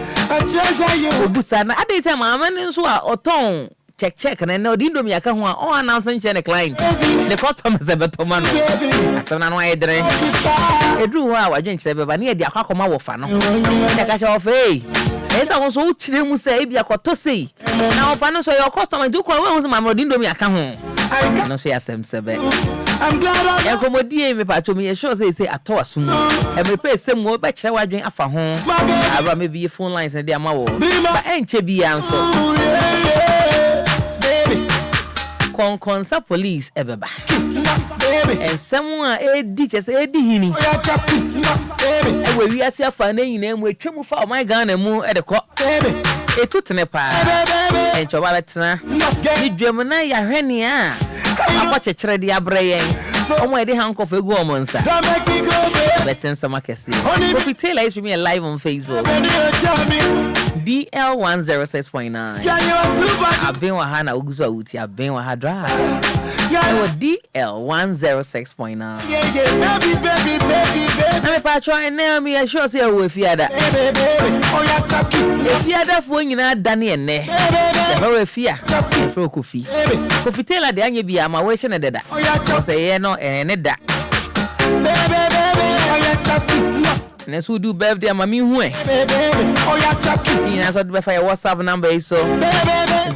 obusa na adeta mama ne nso a oton check na no Indomie aka ho a o announce nche ne client the customers e betoma no asem na no ayedre edu ho a wadwen kire beba na ye di akakoma wo fa no na ka sha ofa esa won so uchire mu se bia koto sei na ofa no so your customer do ko we ma Indomie aka ho no so ya sem sebe I'm glad I komodie me pacho me sure say ato asum e me pe sem wo be kire wadwen afa ho aba me bi phone lines e dey ama wo ba enche bia nso konsa police ebeba baby and someone edi chese edi hini e we wi ase afa na nyina mu atwemu fa o my Ghana mu e de ko etutene pa en choba betena ni dwem na ya hwene a akwa chekere de abrayen omo edi handcuff egu omo nsa beten sama kesi Kofi Taylor is me live on Facebook DL 106.9 Aben wa hana uguzo uti Aben wa drive DL 106.9. Baby. I'm a patron and now me a sure say with Fiada. If Fiada for you not Danny and ne. The fear. Pro coffee. Coffee Taylor, the Anya be a my wishing at that. Say no and that. Let's do birthday, Mammy. Who? That's what your WhatsApp number is so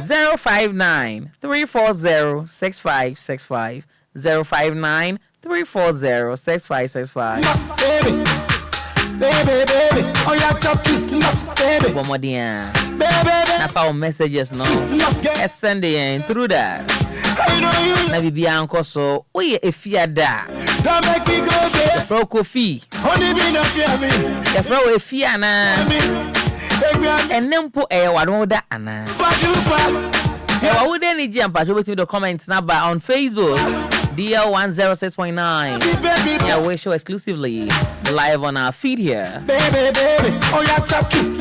059 340 6565 059 340 6565. Baby, oh yeah, chop kiss, baby. One more dia. Now for messages no. Send it through that. Na bibi anko so oye efiada. Don't make me go there. Pro coffee. Only be no fear me. The pro efia na. Enempo wadon da ana. Wa wo dey ni jam pa so wetin the comments na ba on Facebook. DL 106.9. Yeah, we show exclusively live on our feed here. Baby. Oh yeah, chop kiss.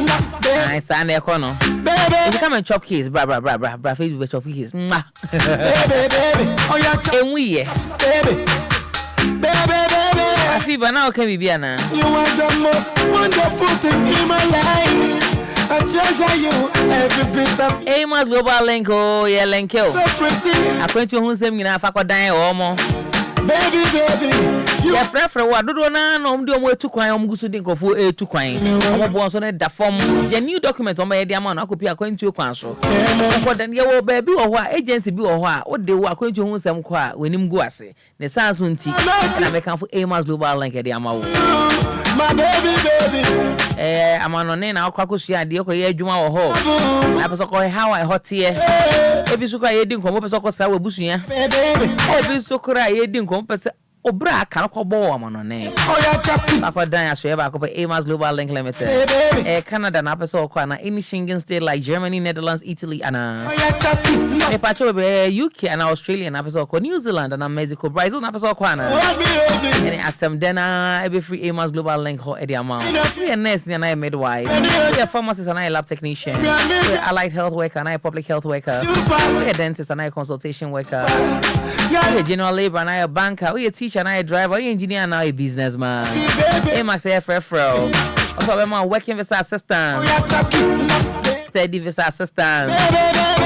Nice and econo. Baby. If you come and chop kiss, bra. Facebook chop kiss. Baby. Oh yeah, chop. And we baby. I feel but now can we be now? You are the most wonderful thing in my life. I treasure you every bit of. Amos Global Link, oh yeah, link you. So pretty. I went to who's him in a fuck or dying or more. Baby. You are prefer what do na no do mo etu kwan om gusu din kofo etu kwan. Omo bo so na da form. Je new document o ma ye dia ma na akopi akwantu kwan so. Ko dan ye wo ba bi wo ho a agency bi wo ho a wo de wo akwantu hu nsem ko a wenim gu ase. Ne sans nti na me kan fo Amos Global Link e dia ma wo. My baby. Amano ne na akwa kosia de ko ye adwuma wo ho. Na peso ko how I hot here. Ebi so ko ye din ko mo peso ko sa wo busua. Ebi so ko ra ye din ko peso Obra can call Amano ne. Papa Dan so eba ko Amos Global Link Limited. Canada na peso ko na any Schengen state like Germany, Netherlands, Italy and pacho UK and Australia na peso ko New Zealand and Mexico, Brazil na peso ko na. Any asem dena every free Amos Global Link ho e di amount. We a nurse na a midwife. We a pharmacist and a lab technician. We a allied health worker and a public health worker. We a dentist and a consultation worker. We a general labor and a banker. We a teacher and I driver, engineer and I businessman. Max FFRO. Also, I'm a working visa assistant. Steady visa assistant.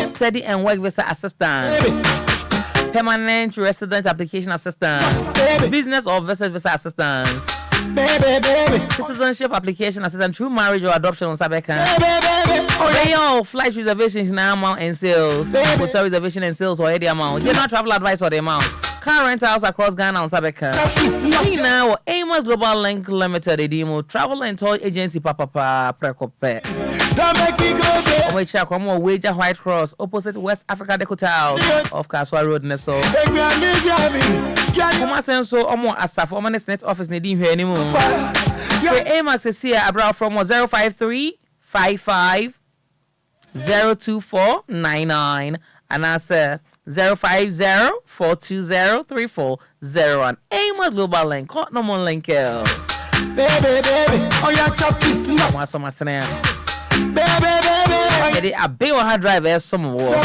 Steady and work visa assistant. Permanent resident application assistant. Business or visa assistant. Citizenship application assistant through marriage or adoption on Sabekan. Flight reservations now and sales. Hotel reservation and sales or any amount. General travel advice or the amount. Car rentals across Ghana on Sabeka. Now, Amos Global Link Limited, Edimo Travel and Tour Agency, Papa Precope. Which are come Wager White Cross, opposite West Africa Hotel of Kaswa Road, Neso. Come on, so almost as a former net office, Nedim here anymore. Amos is here abroad from 053 55 02499 and answer 050-420-3401. Amos Global Link. Call no more link. Baby. Oh yeah, chop kiss. What's on my snare? Baby. A big hard driver some more.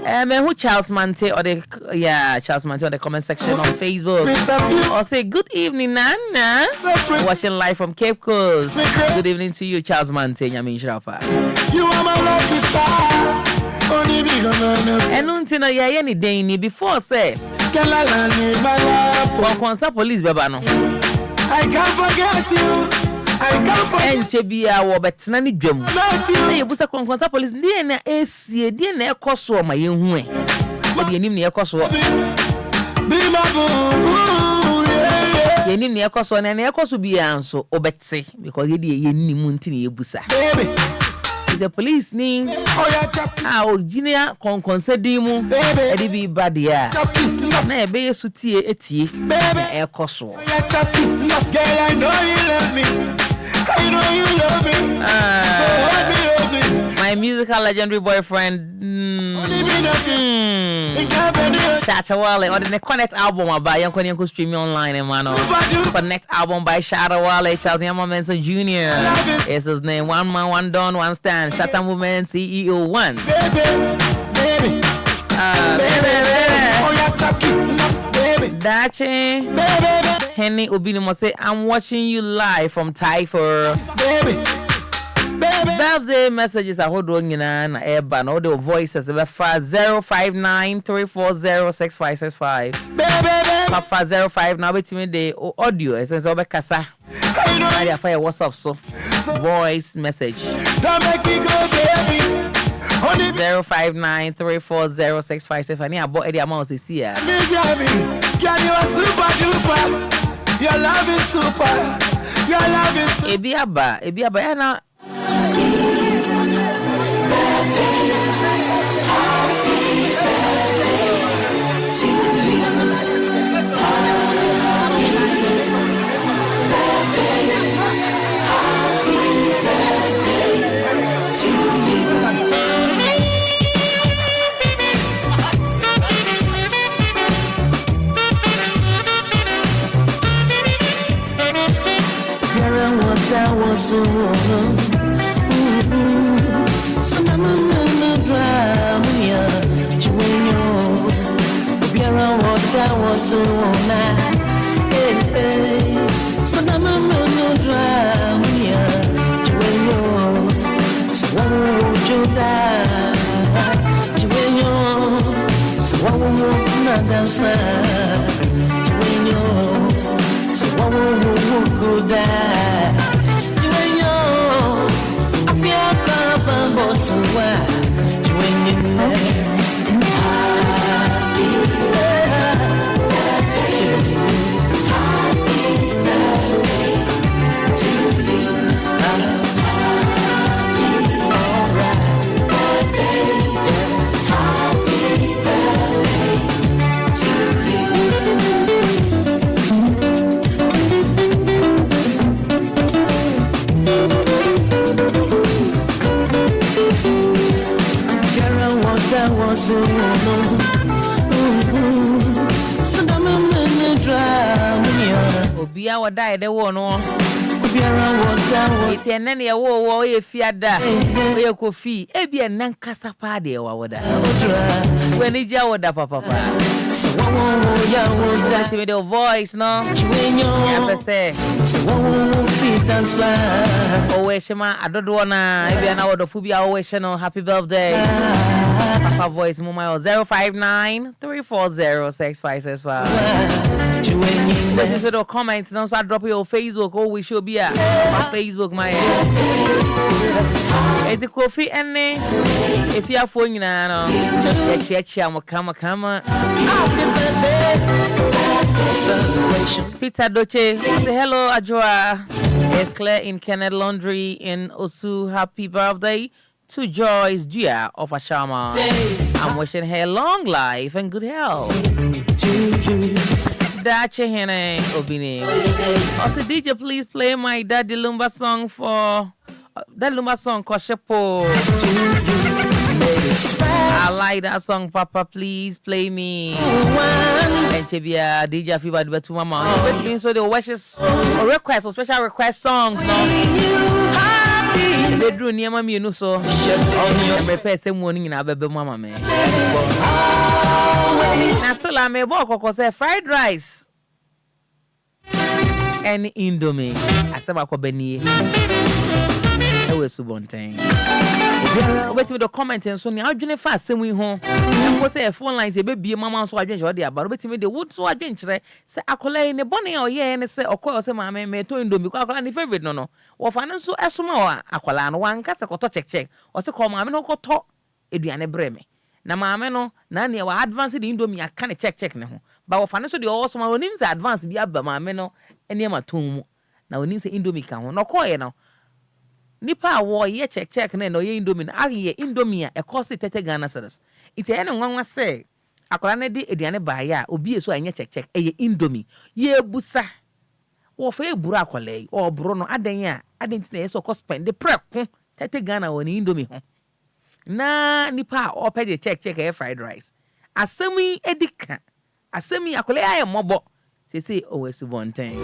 Man, who Charles Mante or the Charles Mante on the comment section on Facebook. Or say good evening, Nana. Watching live from Cape Coast. Good evening to you, Charles Mante. Yamin Shrapa. You are my lucky star. And until I hear any day before say, Consa police, Babano. I can't forget you. I can't forget you. And Chebia Wabatani Jum. You put a Consa police near AC, dear near Cosso, my young way. But you name near Cosso. Be my boo. You name near Cosso and near Cosso be answer, or Betsy, because you did Muntini Busa. The police name how junior concedimo baby be bad ya na be sutie etie e koso girl I know you love me my musical legendary boyfriend Shatta Wale or the Connect album by Young Konyanko streaming online and man Connect album by Shatta Wale Charles Yama Manson Jr. It's his name. One man, one done, one stand. Shatta Movement CEO 1. Baby. Dache Henny Obini must say, I'm watching you live from Typhoon. Birthday messages are holding in an Aben. All the voices are 059-340-6565. Papa 05 now wait me the audio essence of Kasa. I fire WhatsApp so voice message. Don't make me go, baby. 059-340-6565. I bought the amount this year. Can you a super duper? Your love is super. Your love is Ebiaba, Yana. So mama no drama ya juwenyo biara wota woso na so mama no drama ya juwenyo so wo juda juwenyo so wo na dansa juwenyo so wo kuda to where you when you Obia wa die de wo no iti enen ye wo ye fiada ye kofi e bia nan kasa pa de wa woda when ija woda papa so wo ya woda see the voice no ya pese so wo fi dansa o we shema adodo na e bia na wodo fu bia o we she no happy birthday papa voice mo my 059-340-6565. Listen to the comments, don't start dropping your Facebook. Oh, we should be at my Facebook, my it's the coffee and if you are phone, you know, come. Peter Doche, say hello, Adjoa. It's Claire in Kenneth Laundry in Osu. Happy birthday to Joyce Gia of Ashama. I'm wishing her long life and good health. Dache Hene Obini. Also, DJ, please play my Daddy Lumba song for that Lumba song Koshepo. I like that song, Papa. Please play me. And Chebia DJ Fiba to Mama. So the wishes or requests or special request songs. They drew near Mammy, you know, so prepare some morning in our baby mama. Man, I still am a walk because I fried rice and indomie. I said, I could be I was subontain. Wait with the comment and so now you fast same way home. I was say phone lines a baby mama so I didn't the about wait me the wood so I didn't say I call in the bonnet or yeah and say of course my me to indomie because I favorite no. Or finance so asuma akola no wan kasa ko check or so call mama no ko to eduane breme. Na mama no na ne wa advance the indomie aka ne check ne ho. But of finance the also ma onim say advance bi aba mama no ene ma tom na onim say indomie ka ho no ko ye no. Nipa wo ye check na no ye indomie na ye indomie e cost 30 Ghana cedis. Ite ene nwanwa say akola na di eduane ba ya obi eso anye check e ye indomie ye busa wo fa eburu akola yi o buru no adan ya adan tina yeso cost spend the preko 30 Ghana woni indomie ho na nipa o pe de check e fried rice asemi edika asemi akola ya mobo say o we subonten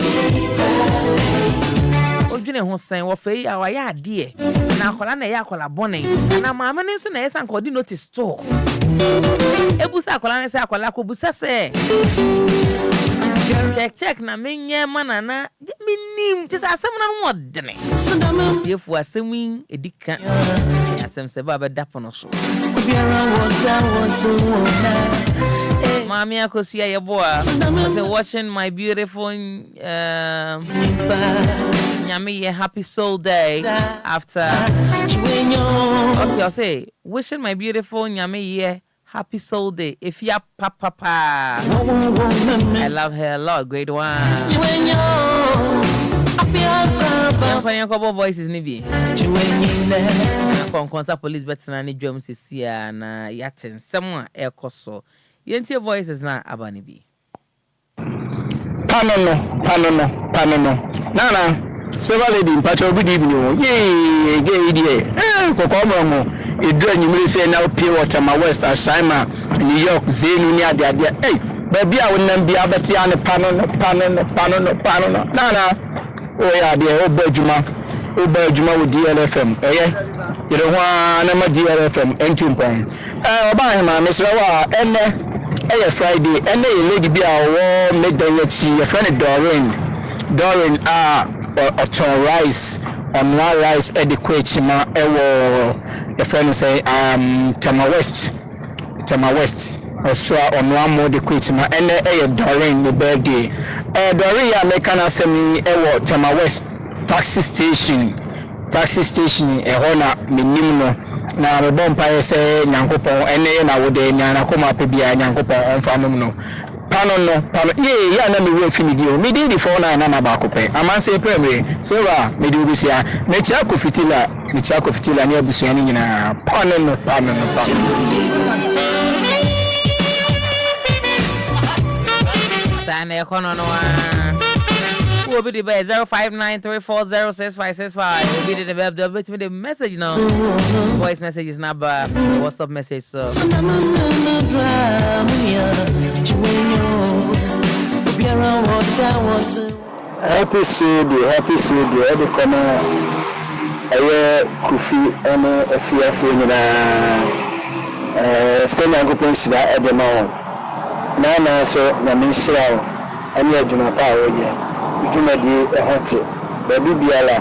odwene ho sen wo fei a waya ade na akola na ya akola bone na maame no so na yesa nko di notice to ebusa akola na se akola ko busa se check na menye manana minim ti asem na no odene yefu asem edika asem se ba da pono so Mami akosia ye boa watching my beautiful Nyame ye happy soul day after okay I'll say wishing my beautiful Nyame ye happy soul day if ya papa I love her a lot great one Funny couple voices nibi konsa police betina ni dwam sisia na yaten semwa ekoso yentie voices na abani bi panono nana several lady mpacho obi di bi ye ge kokomo edu anyimire se na opie water west ashaima New York zenu ni ade hey baby a wonam bi abeti ane panono nana oya de obadwuma with DLFM you know na ma DLFM entumpon oba ma mesra wa ene Friday ene lady bi a wo medayeti your friend Doreen oton rice on one rice adequate ma ewo your friend say Tama West oswa on one more adequate ma ene Doreen the birthday Doreen ya mekana semi ewo Tama West taxi station ehona minim no na me bompa se nyankopon ene na wode nyana koma pe bia nyankopon onfamum no pano ye ya na me we finidio me di for na ma ba kope amanse premier sewa me di obisia me chia ko fitila ne abusua ni nyina pano Sana ekono no will be the best 0593406565. Will be the web with me the message now. Voice message is not bad. WhatsApp message so. Happy Sunday. Every corner. Aye, Kofi and a few friends send a good place at the mall. Nana so na minstrel and your Juna Power. Juma di hot baby biala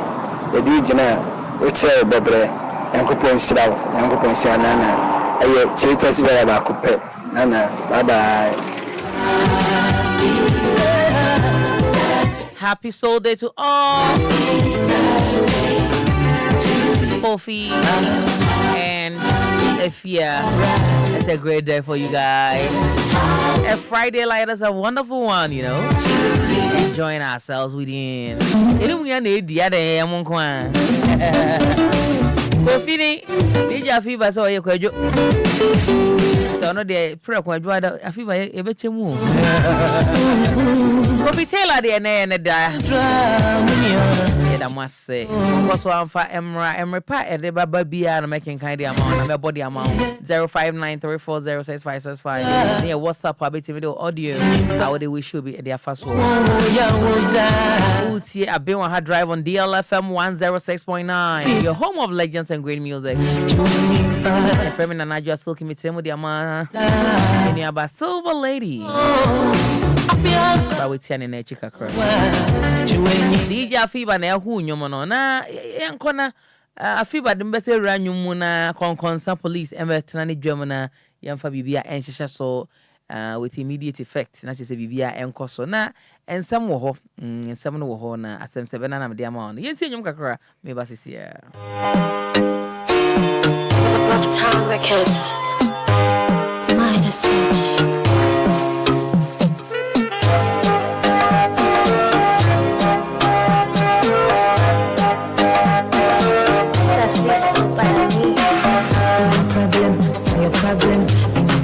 edi jina oche bebre yankopon siraw yankopon sianana aye chirita sibara ba kope nana bye bye Happy soul day to all Kofi and Efia. It's a great day for you guys. A Friday light is a wonderful one, you know. Enjoying ourselves within. Kofi DJ Fiba so ye kwajo. So no dey pray kwajo ada Fiba e be chemu. Kofi Taylor dey na da. Ye da mwase. Ko so amfa emra pa e de baba bia na making kind amount na me body amount 0593406565. Yeah, WhatsApp abeti video audio. I would wish you be their first one. Uti Aben ha drive on DLFM 106.9. Your home of legends and great music. From Adjoa Silky mitemu di ama. Ni aba silver lady. Ba wetiane na chika kra. DJ Fiba na hu nyomo no na yankona Fiba de mbese ranyum na konkonsa police emetna ni dwam na yamfa bibia enhyehyɛ so with immediate effect na chese bibia enkoso na ensam wo ho ensam no wo ho na asem sebena na me ama no yenti enyum kakra me ba sisia Love Town Records minus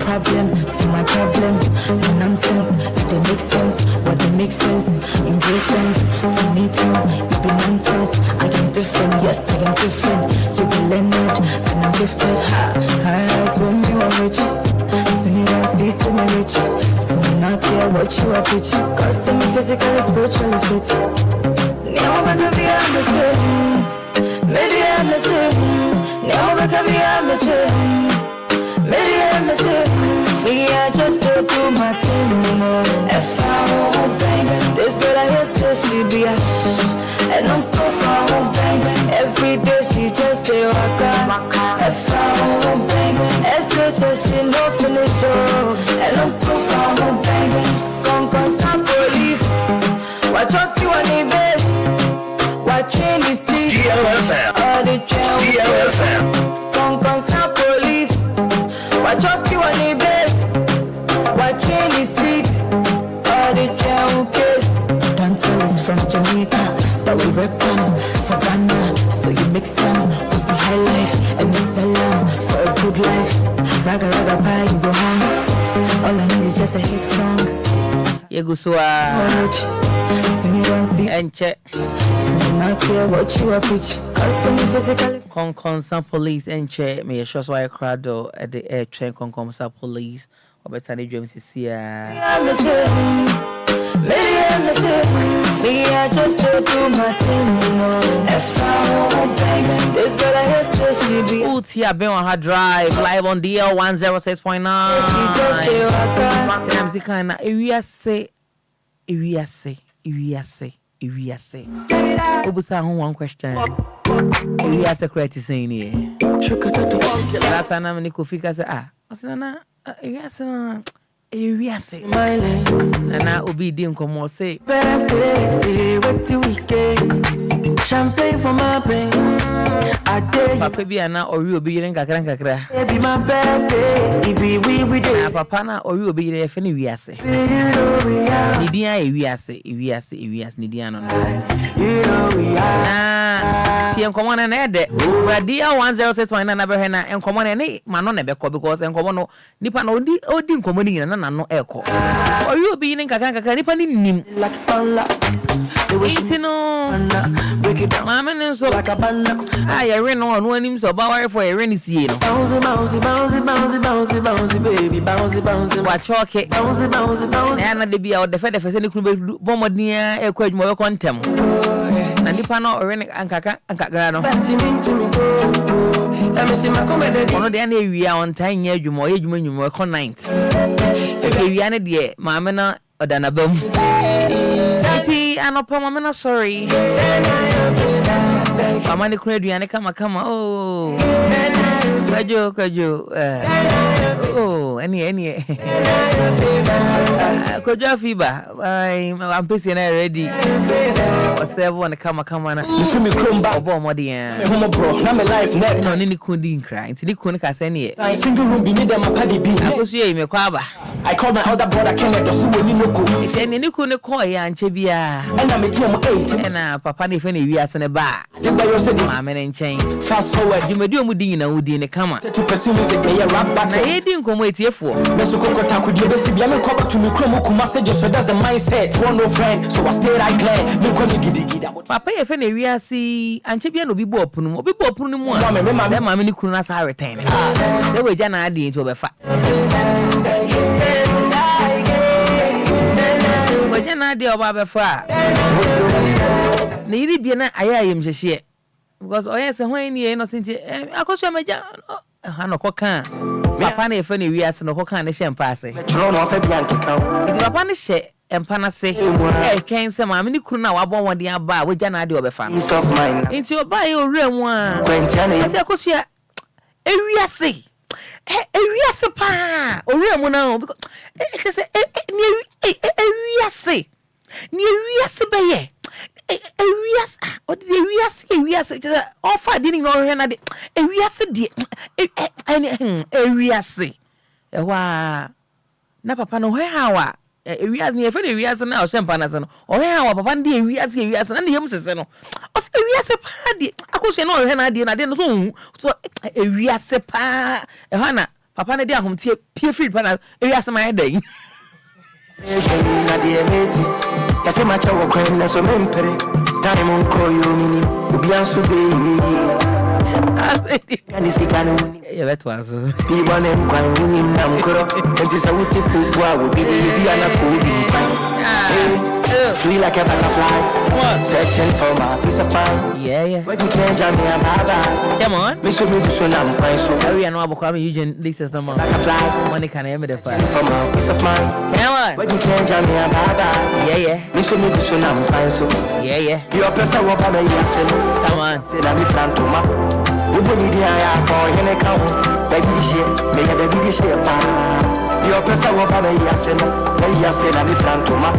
problem, so my problem, no nonsense, they make sense, what they make sense, in difference, to me too, you be nonsense, I am different, yes, I am different, you be Leonard, and I'm gifted, highlights when you are rich, when you are see me rich, so I'm not care what you are preaching, cause I'm physically, spiritually fit, now I'm gonna be on the she be a and I'm so far home bang. Every day she just a waka. If I home bang, just she no finish oh. And I'm so far home bang. Con some police. Watch out you on the base. Watching the street. DLFM. All the DLFM. Con some police. Watch out you on the base. Watching the street. All the case. Dancing is from Jamaica. But we rap for Ghana. So you mix them with the high life. And you sell them for a good life. Raga raga pie, you go home. All I need is just a hit song. Yeguswa and check. Not care what you are preach. Concon police and check. Me a short wire crowd at the air train concon police. Or better than dreams to see. Me, I just do my thing, you know. If I won't bang, this girl I hear still she be. Ooh, Aben on her drive live on DL 106.9. She just do waka. I'm kind of area say. Obusa who one question. Area security saying here. Last time I'm Nikofika say Asana area say. Area say Nana Obi didn't come or say birthday with the weekend. Champagne for my pain. I dare Papa be ana or you be in kakra. Baby my birthday. We did. Papa na or you be in feni we say. Nidia we say Nidia no. You know we are. See come on na ede. Radio 106.9 na be he na come on na ma no na be ko because come no nipa na odi come ni na no eko. Or you be in kakra nipa ni nim. Like Allah. Iti no. Break it down. Mama nem so. Like a banana. You ran on no anim so ba wire for a rainy see no. Bouncy, baby, bouncy. Wa choke. Bouncy. Na na de bia o de fe se kunu be bomodin e kwa adwuma we kontem. Na nipa no ore ne ankakra no. Ono de na ewia on tan nya adwuma o adwuma nwuma ko night. Ewia ne de maame na odana bam. Iti anopa mama na sorry. Mama ni kuna duane kama oh. Kajo. Oh, any. Kojo fiba. I'm busy na ready. Osebo na kama na. You feel me crumba. Obo modi ya. Me homo bro, na me life net. No ni kundi nkra. Nti ni kuni ka se ne. I single room be need them a party be. Akosu ye me kwa aba. I call my other brother Kenneth Dosu we ni noko. If any ni kuni ko ya nche bia. And I met him 8. Na papa ni fe ne wi ase ne ba. Mama ne nchen. Fast forward. Jumedi omudi na wudi ne kama. To pursue music me rap battle. Na yedi nkomo etiefo. Meso kokota ku die besi bia me call back to me kromo kuma say so that's the mindset. One no friend so I stay right clear. Me ko gidi. Papa ye fe ne wi ase anche bia no bi bo opunu mu. Obi bo opunu mu a. Se mama ni kunu na sa return. Se we ja na adi nti obefa. We ja na adi oba befa. Na yiri bia na ayayem hyehye. Because oh yes, when you innocent, akoso meja ha no koka. Papa na efe na wi ase no koka na hye mpa ase. Chiro no afa bia nkeka. Iti papa na hye empa na se. Twen se ma me ni kunu na wabon wode aba we ja na ade obefa. Peace of mind. Nti oba ye owura mu a. Kwentiane. Ase akoso ya ewi ase. Ewi ase pa. Owura mu na because ni ewi ase. Ni ewi ase be ye. Ewias ewias offer didn't know na de ewias de ewias ewa na papa no hawa ewias ni efe ewias na o sempa na se no o hawa papa de ewias na yem sese no o se ewias pa de akoso na o na de no so ewias pa ehana papa na de ahomtie pie free pa na ewias ma edai na de emeti yase macha wo kwen na so mempere time on call you mini ubianso be ani sikano ya beto aso bi bane kwa uni na mkoro enti sa wuti pupwa wo bi ana ko bi Free like a butterfly. What? Searching for my peace of mind. Yeah. But you can't jam me a baba. Come on. Me so I'm crying so. Hurry and Kwame Eugene Lisa's number. Butterfly. Money can I the fire. For my peace of mind. Come on. But you can't jam me a baba. Yeah. Me so I'm crying so. Yeah. Your person will come here. Come on. Say that me friend to ma. You need the eye for any count. Baby shit, may have baby shit. Your person will come here. Say that me friend to ma.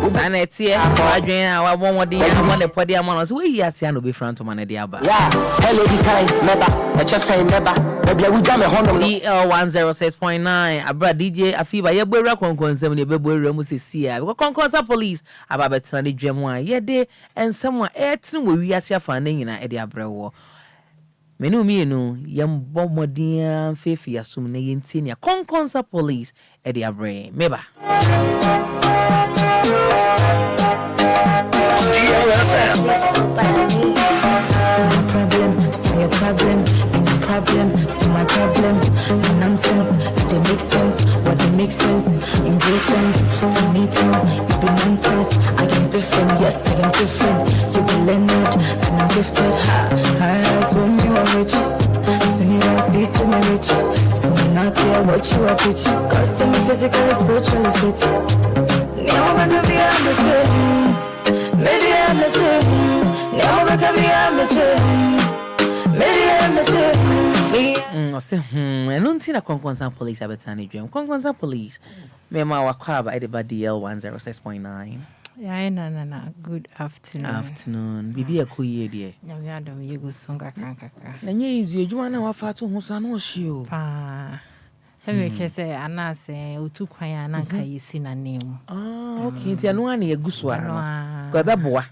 Sanity, I dream I want the one the body amount. We yes, I know be front to man the aba. Yeah, hello, the kind, never. I just say never. Maybe I will jam a Honda DL106.9. Abra DJ Afiba, ye boy rakon konsem ne be boy remu se sia. We konkonsa police aba betani dwemwa. Ye de and someone etin we wiase afa na nyina e de abrewo. Menu mienu yem bomodin fefi asum na yenti ne konkonsa police e de abre. Meba. DLFM. Your problem, and your problem, so my problem. No nonsense, they make sense. What they make sense, in difference. To me too, you be nonsense. I am different, yes, I am different. You be Leonard, and I'm gifted. I when you are rich. So you are see me rich. So I'm not care what you are preaching. Cause I'm physically, spiritually fit. Now I'm gonna be a mistake. Maybe I'm the same. Now I'm gonna be a mistake. Maybe I'm the same. I say, I don't think a Conconsa police have a tiny dream. Conconsa police. Mema Wakwaba at the DL 106.9. Yeah, no. Good afternoon. Afternoon. Bibi a kuye dear. Yeah, you go songa kanka. Nanny is you want our fatu Hosano shoe. Pa. Can say, Anna say, Utu Kwaya Nanka is in a name. Oh, okay. It's a no one a guswa. Gababoa.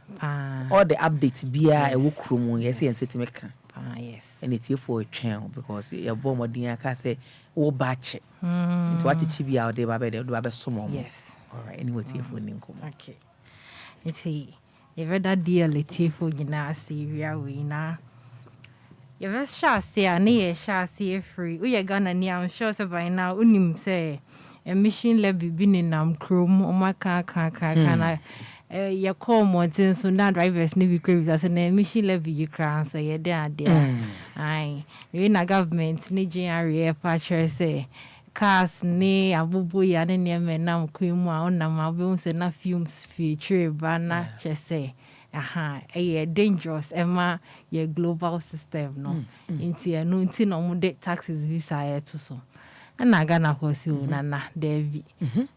All the updates be a work room, yes, and city maker. Yes. And it's here for a channel because your bomb or dear can say, oh, batch it. To what it be out there, Babby, they'll do a summon. Yes. All right, anyway, here for Ninko. Okay. It's he. If that dear little for you now, see, we are winner. You best shall say, a near shall see free. We are gonna near, I'm sure, so by now, unim say, a machine levy been in chrome, or my car, can I. Your call more things so now drivers need to as an emission levy you can so you're there. Aye, you're in a government, Nigeria, patcher say, cars ne abubu ya ne neme na mkwimu aona mabu se na fumes feature bana chese dangerous ema ye global system no inti enu inti no mu de taxes visa ye to so na Ghana hosi na Devi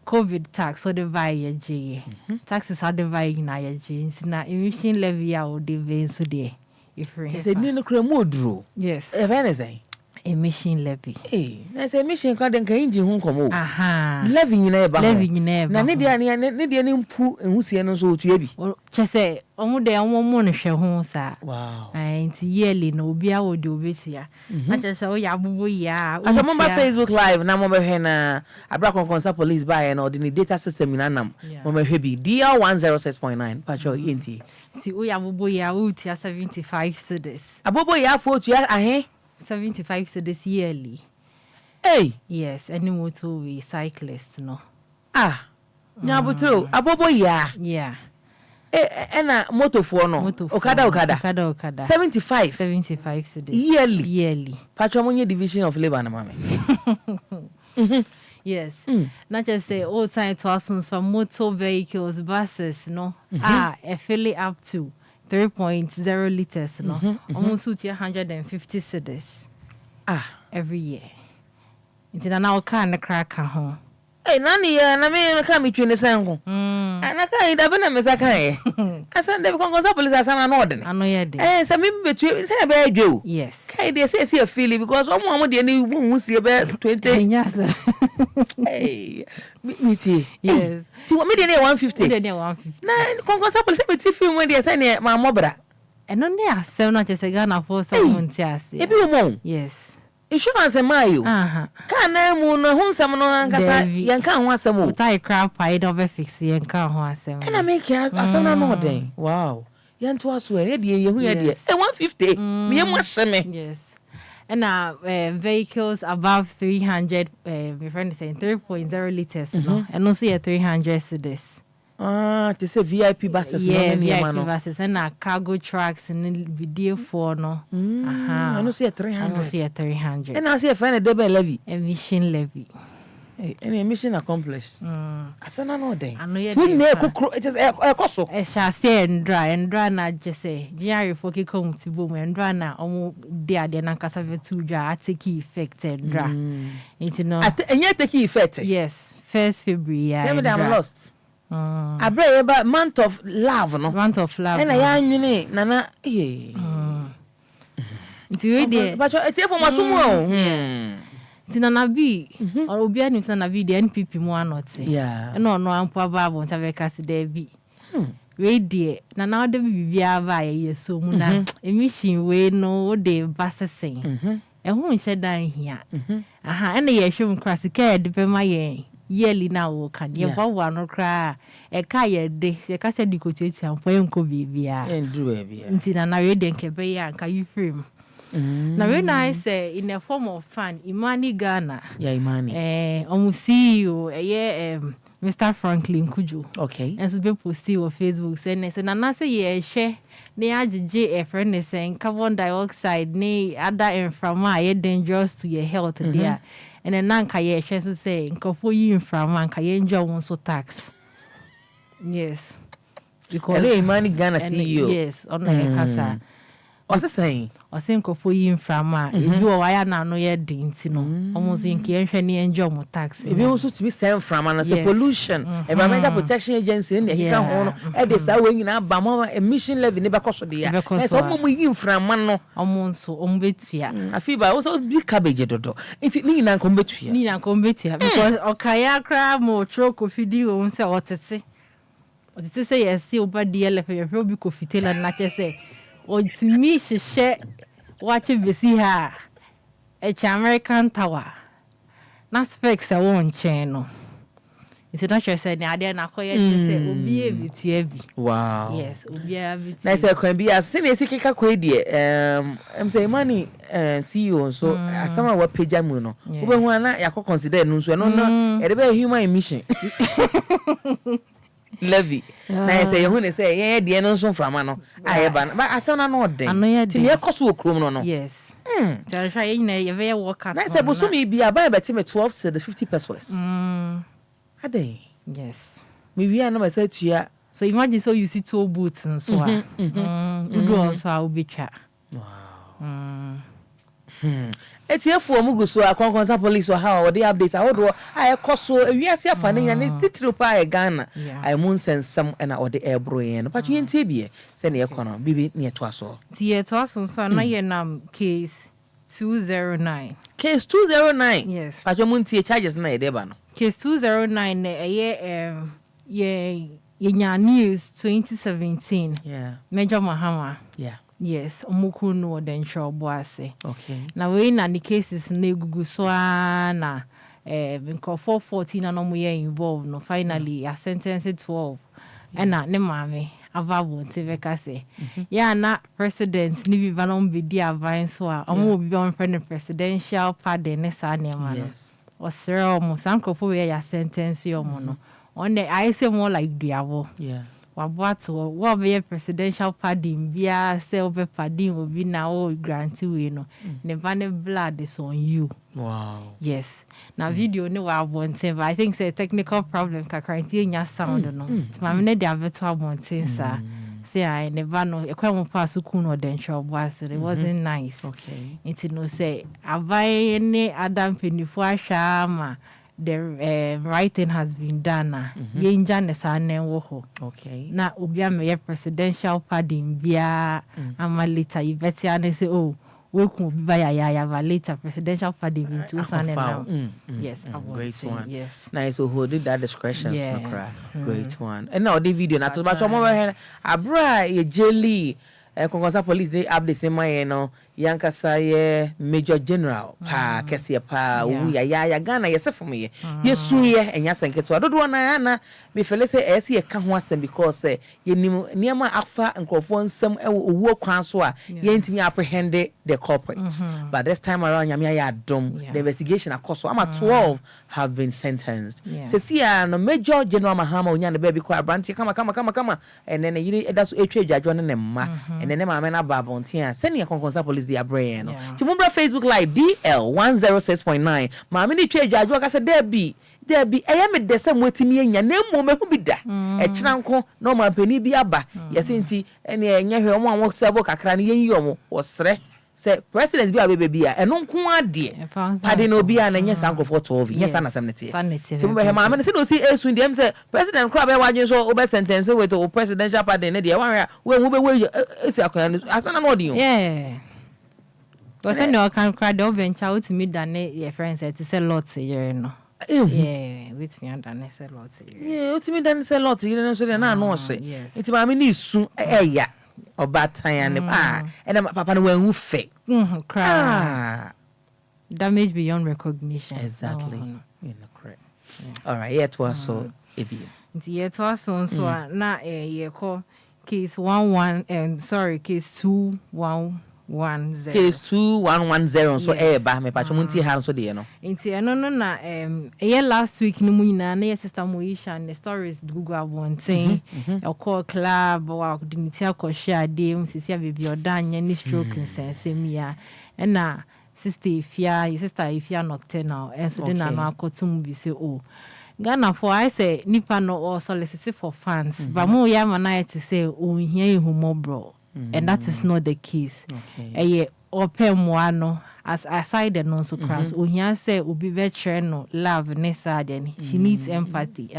COVID tax so the vai ye taxes are the vai na ye na emission levy ya o de ven so de ifre say ni no kra modro yes say emission levy na say emission kwa den kan inji hu nkomo levy nyina e ba na ne dia ne mpu ehusie no so otua bi chese omu de omu no hwe hu sa wow nti yearly no obi a wo de obetia na chese o ya bubu ya o mo ba Facebook live na mo be hwe na abra konkonsa police buy na the data system na nam mo be hwe bi DL 106.9 pacho enti si o ya bubu ya o tia 75 cedis abobo ya fo tua ahe 75 cedis yearly. Hey. Yes, any motor we cyclist no. Nyabuto abobo ya. Yeah. Na motor for no. Okada. 75 cedis. Yearly. Patrimonia division of labor na mama. Yes. Not just say all time thousands for motor vehicles, buses, no. A filling up to 3.0 liters, no. Almost 150 cedis. Every year. It's in an hour can the cracker home. Hey, Nanny, na me come between the sango. And I can't even a messaka. I send them concourse police as an order. I know yet. Some between say about you. Yes. Kai they say see a feeling because one more the any who see about 20. Hey, me yes. See what me the 150. The 150. Na concourse police be film when they say my mobra. And on there so not just a Ghana for someone to see. Yes. Insurance mayo. Kana mu no hunsam no ankasa yanka ho asem o. Tai crap pie do be fix yanka ho asem. Na make ya asana no den. Wow. Yanto aso e de ye hu ye de. 150. Me am aseme. Yes. And vehicles above 300 my friend is saying 3.0 liters no. And also 300 cedis. To say VIP buses. Yeah, VIP buses and cargo trucks and video for no. I don't see a 300. I don't see a 300. And I see a friend a double levy. Emission levy. Any mission accomplished. I said, no, day. I know you it is a cost. I shall say and dry not just say, Jerry Foki come to boom and dry now, almost dear, then I can have a 2 jar, take effect and dry. It's no, and yet the key effect. Yes, 1st February. I'm lost. I bring about month of love, no month of love. And I am Nana. It's really, but it's here for my sumo. Tinana B or Obian Tana V, the NPP more not. Yeah, no, I'm poor Babon Tavecas there be. Wait, dear, now the Via via so muna, a mission way no day basta saying. And who said down here? And the Yashum Crossy care depend my yearly now can you one or cry a kaya day, a casa decotate and for Uncle Vivia and do it. Tinana Radian Cabaya, can you frame? Now when I say in a form of fun, Imani Ghana. Yeah, Imani. Almost see you Mr. Franklin Kuju. Okay. And so people see on Facebook saying, and I say, yeah, share. They are a friend saying carbon dioxide, nay, other and from my dangerous to your health there. And then Nanka, yeah, she say, for you from Manka, you enjoy one so tax. Yes. Because Imani Ghana CEO. Yes, on the casa. What's the saying? I think of you from if you are now no yet dintino, almost in Kian enjoy more tax. If you also to be sent from and as a pollution, environmental protection agency in the Hikan, and this are winging up Bama emission levy never cost the year. Because we from Mano almost so umbetia. I feel by also big cabbage dodo. It's Nina combetia. Nina combetia because Okayakra more troco video on say what to say. What to say, yes, see, but DLFM, you'll be coffee tail and not say. Or to me, she share watch it see her. It's American Tower. Not specs a one channel. It's a doctor said, I didn't acquire will be able to heavy. Wow. Yes, will be able to. Nice, I can be as soon as you can quit. I'm saying money, CEO, so as someone what page I'm no. When one night I could consider no, so no, it's a human emission. Levy. Na say you want say yeah the no so from ano. I ban. But I say na no dey. Ti ne koso okrom no. Yes. Tell try you know you very work out. Na say boso me bia buy bet me 12 to the 50 pesos. Ade. Yes. Me we na say tua. So imagine so you see 2 boots and so on. You do also I will be chat. Wow. Etiefo mu guso akonkonsa police or how they updates ahodo ayekoso ewiase afane and titiro pa Ghana I mun sensam na ode ebro yen but you ntie bie se na yekono bibi ne to aso tie to aso so na ye nam case 209 case 209 yes but you mun tie charges na ede ba no case 209 ye nya news 2017 Major Mahama yes, omuku no den shobwase. Okay. Na we na the cases na gugu so na nko 414 na no mo involved no finally a sentence 12. And na ne mame avabo nteveka se. Ya na president ni bi banom bi di avance so a omo bi on friend presidential pardon ne sa ne ma no. Yes. O sere omo sanko fo we ya sentence yo mo no. On the I say more like diabo. Yeah. Wabato what be presidential pardon via self pardon will be now grant we no never blood is on you. Wow. Yes. Now video no wa want but I think say technical problem ka quarantine sound no. Ma me dey virtual wanting sir. Say I never know e kwa mo pass ku no den show was it wasn't nice. Okay. It no say abai any adam penifo ahwa the writing has been done. Okay. Na ubia me presidential pardon bia ama later you better and say oh we could be by ya later presidential pardon in 2009. Yes, great one. Yes. Nice so hold that discretion great one. And now the video na to ba chomo abra ye jelly konkonsa police they up the same way no yankasa ye Major General pa kese pa wu ya Ghana ye sefom ye yesu ye enya senketo adodo na na me fele se ese ye ka ho asem because ye niema afa nkrofo nsem owu kwan so a ye ntimi apprehend the culprits but this time around nyame ya dom the investigation akoso ama 12 have been sentenced se sia no Major General Mahama onya ne baby ko abranti kama and then yiri edaso etwa adwadwo ne mma and then ma na babontia senior konkonsa police the brain no Timumbra Facebook live DL106.9 ma me ni twa adwadwo ka se Debbie eye me de sem wetimi anya na emu me hu bi da e kira nko no ma pani bi aba yesi nti ene enye hwe omo anwo sebo kakra ne yen yomo wosre se president bi abebe bia eno nko ade pade no bia na nye sanko for 12 yes ana samnete Timumbra he ma me se no si esu ndem se president kra be wadwen so obe sentence with o presidential pardon ne de wan we hu be we esi akona asana no odi was no can cry do venture out me than your friends to sell lots here no with me and sell lots here with me than sell lots here so na no say it ma me ni su eya obatan ne and papa no wan hu fe cry damage beyond recognition exactly correct all right it was so ebi it was so na ye call case 11 and sorry case 2110 case 2110 so ba me pacho munti ha so de no nti eno no na last week no munyina na your sister Moisha and the stories Google abonten e call club wa dignity akohia dem sisia baby odanya ni stroke nsensem na sister Ifia nocturnal enso de na no akotum bi se Ghana for I say nipa no or solicit for funds but mo ya mana to say ohia ehumo bro and that is not the case open one as aside the non so cross ohia say obi veteran no love nessa then she needs empathy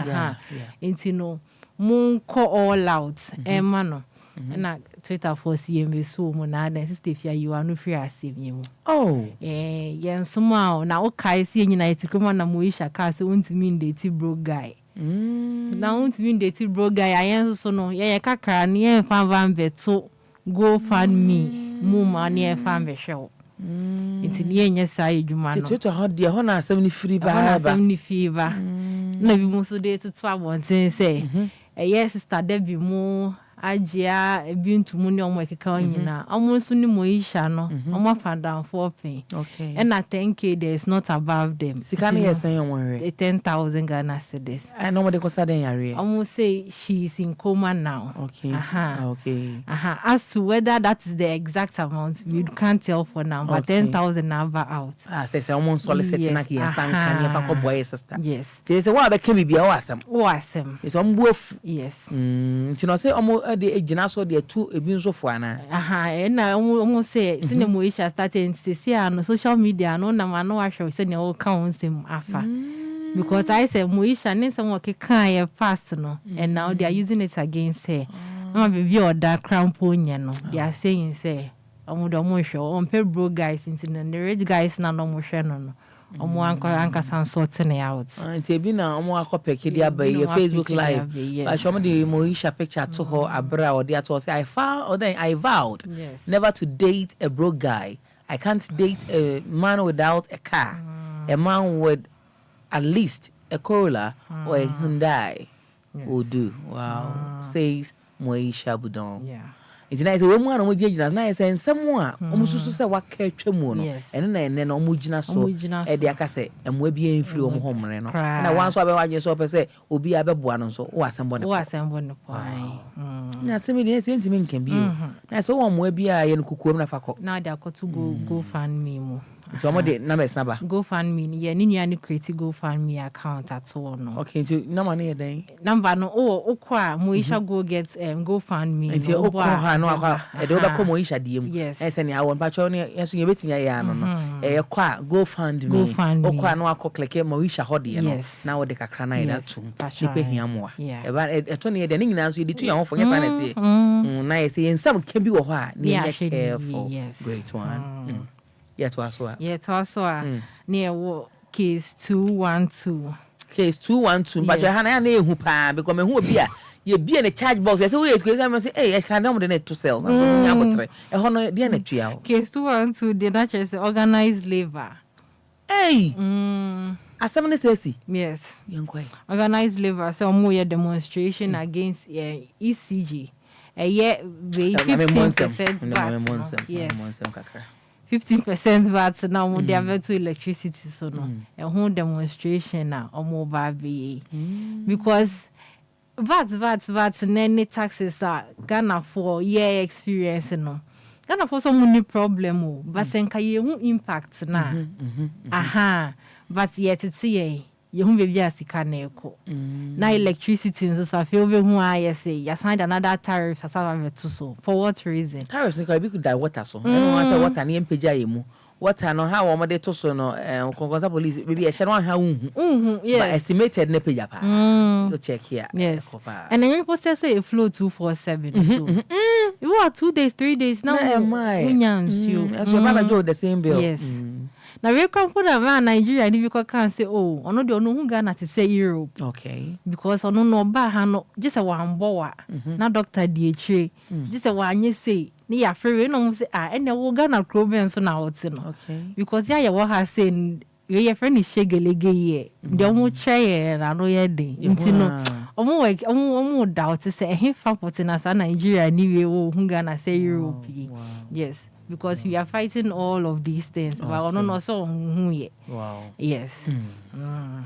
into no mo call all out emma no na Twitter for CMB so mo na den sister Fia you are no free asem yen somehow na o kai see nyina itikoma na Moisha ka se untimi ndeti bro guy na untimi ndeti bro guy ayen so no ye kakra ne ye fan van beto go fan me mu ma ne fan be hwe nti ne yenye sai dwuma no Twitter ho de ho na asem ni free ba na bi mo so de tutu abonten say yes sister Debbie mo Ajia ebintu mu ne omo ekeka onyina omo so ni Moisha no omo fanda for pay and I think there is not above them sikana yesen yon 10,000 Ghana cedis I know they kosa den yare omo say she is in coma now as to whether that is the exact amount we can't tell for now but 10,000 never out say omo solicit na ki yesan kan ye fa ko boy sister they say wa be ke bibia o asem is omo buof you know say omo the ejina so the two ebinso fo ana na omo say sine Moisha started to see on social media no na ma no ahwe say ne o ka onsem afa because I say Moisha ne some work kan ye pass no and now they are using it against her ama baby or that crown ponye no they are saying say omo do mo hwe on pe bro guys into the rich guys na no mo hwe no omo anka san sorting out nti bi na omo akopeke dia ba ye Facebook live I show me the Moisha picture to her abra or there to say I vowed never to date a broke guy. I can't date a man without a car. A man with at least a Corolla or a Hyundai will do. Wow. Says Moisha Budon. It's nice when one of the nice and someone almost say what catch mu no and then omugina so e de aka say emwe bi enfiri om home no na wan so abewaje so pe say obi abeboa no so o asembo no na asemi de ese ntimi nkan bi na so won mo bi a ye no kukuom na fakọ na de akoto go fan me mu so mo de numbers na ba go fan me ye ni nua ni create go fan me account at all no okay so number na ye den number no o kwa Moisha go get go fan me no o kwa no akwa e de oba ko Moisha die mu e se ni awon pacho ne yeso ye betimi ya no no e kwa go fund me o kwa no akọ click Moisha hode no na wo de kakra na ye da tum nipa hiamoa e ba e to ne ye de ni nyina so ye ditu ya ho fo nya sanete na ye se ensam ka bi wo ho a ne ye careful great one to also near case 212 but you hana na ehu pa because me hu obi a you be in a charge box. I say, wait, because I'm say, hey, I can't know the net to sell. A dear trial. Case 212, the natural organized labor. Hey, as someone says, yes, young quay. Organized labor, so more demonstration against ECG. A year, 15% VAT. Yes. 15% VAT now they have to electricity so no a whole demonstration now or mobile VA because VAT and any taxes are Ghana for year experience no Ghana for some money problem but senka ye won't impact na aha but yet it's ye you won't be as eco na electricity so I feel who I say you signed another tariff as I to so for what reason tariffs because we could die water so I say water ni mpeja yemu water no how omode to so no konkonsa police maybe a share one how yes but estimated ne peja pa you check here yes and then you post say a flow 247 so you are 2 days 3 days now so baba do the same bill yes now we come for that man Nigeria and if you can say oh ono de ono hu Ghana to say Europe okay because ono no ba ha no just a one boa na doctor di etre just a one say ni ya free no say ah ene wo Ghana problem so na oti no okay because ya wo ha say we your friend is shegelege ye de omo che na no ye den nti no omo doubt say he fa potina sa Nigeria ni we wo hu Ghana say Europe yes because we are fighting all of these things but ono no so hu ye wow yes yeah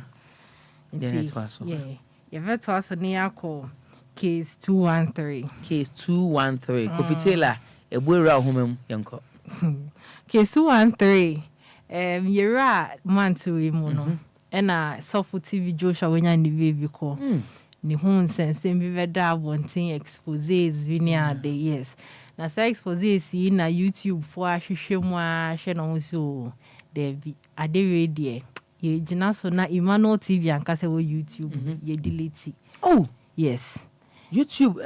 you vet to us ni akọ case 213 Kofi Taylor ebuera homem yanko case 213 yera month we mu no na Sofo TV Joshua wenya ni baby ko ni hun sense bi veda abontin exposes vi ni ade yes na say exposes si na YouTube for ahwehwe mu ahwe no so David Adewede ye gina so na Emmanuel TV anka say wo YouTube ye delete oh yes YouTube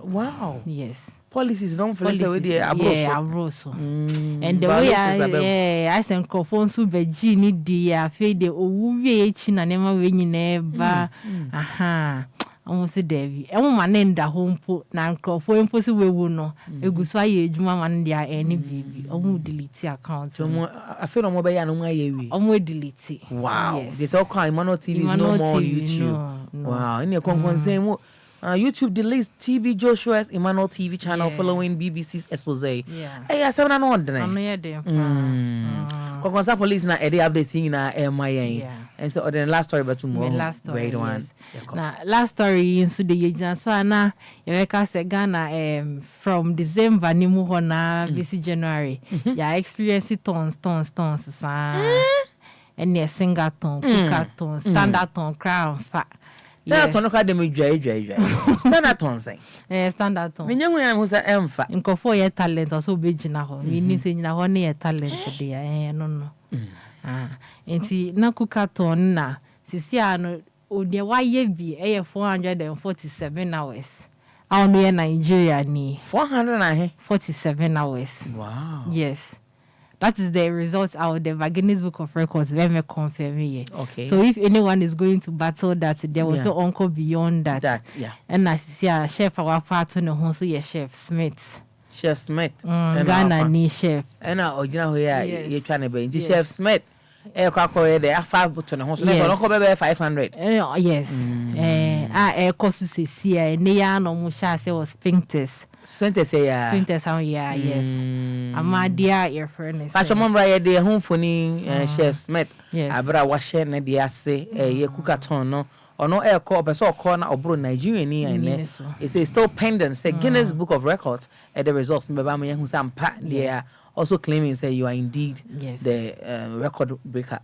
wow yes policies don't feel with the abroso and the way I send phone so beji ni dia fe de owuwe echi na nema we nyina ba aha almost David e mo manenda hompo na nkofo empo si wewu no eguso aye ejuma man dia any baby omo delete account so mo afi no mo be ya no mo aye wi omo delete wow this all kind Emmanuel TV is no more on YouTube wow in your concern mo YouTube deletes TB Joshua's Emmanuel TV channel following BBC's expose. Yeah. Hey, 7 and 1 then. I'm not there. Konkonsa police na edi updating na MIA. And so the last story but tomorrow. Last story. Grade 1. Now last story in so the yejina so ana yeka se Ghana from December ni mu ho na this January. Ya experience tons sa. And a single ton, cookaton, standard ton, crown fa. Standard ton ka dem dwa. Standard ton say. Standard ton. Me nyamu ya musa emfa. Nkofo ye talent so be gina ho. We ni se gina ho na ye talent de no. Enti na cookaton na sisi ano ode wa ye bi 447 hours. Our near Nigeria ni 447 hours. Wow. Yes. That is the results out of the Guinness Book of Records when we confirm here. Okay. So if anyone is going to battle that, there was also uncle beyond that. And I see a chef our partner no also your chef Smith. Chef Smith. Ghana ni chef. And now original here you trying to be Chef Smith. Kwako there 5 button ho so no ko be 500. Yes. Cost to see ne ya no mo sha say was Sphinx. Sphinx yes. Amadia your friend. Pacho momra ye de home phone Chef Smith. Abra wa share na de ase ye cookaton no. Ono call person call na obro Nigeria ni ene. It's still pending say Guinness Book of Records at the results me ba me hu sampa there also claiming say you are indeed the record breaker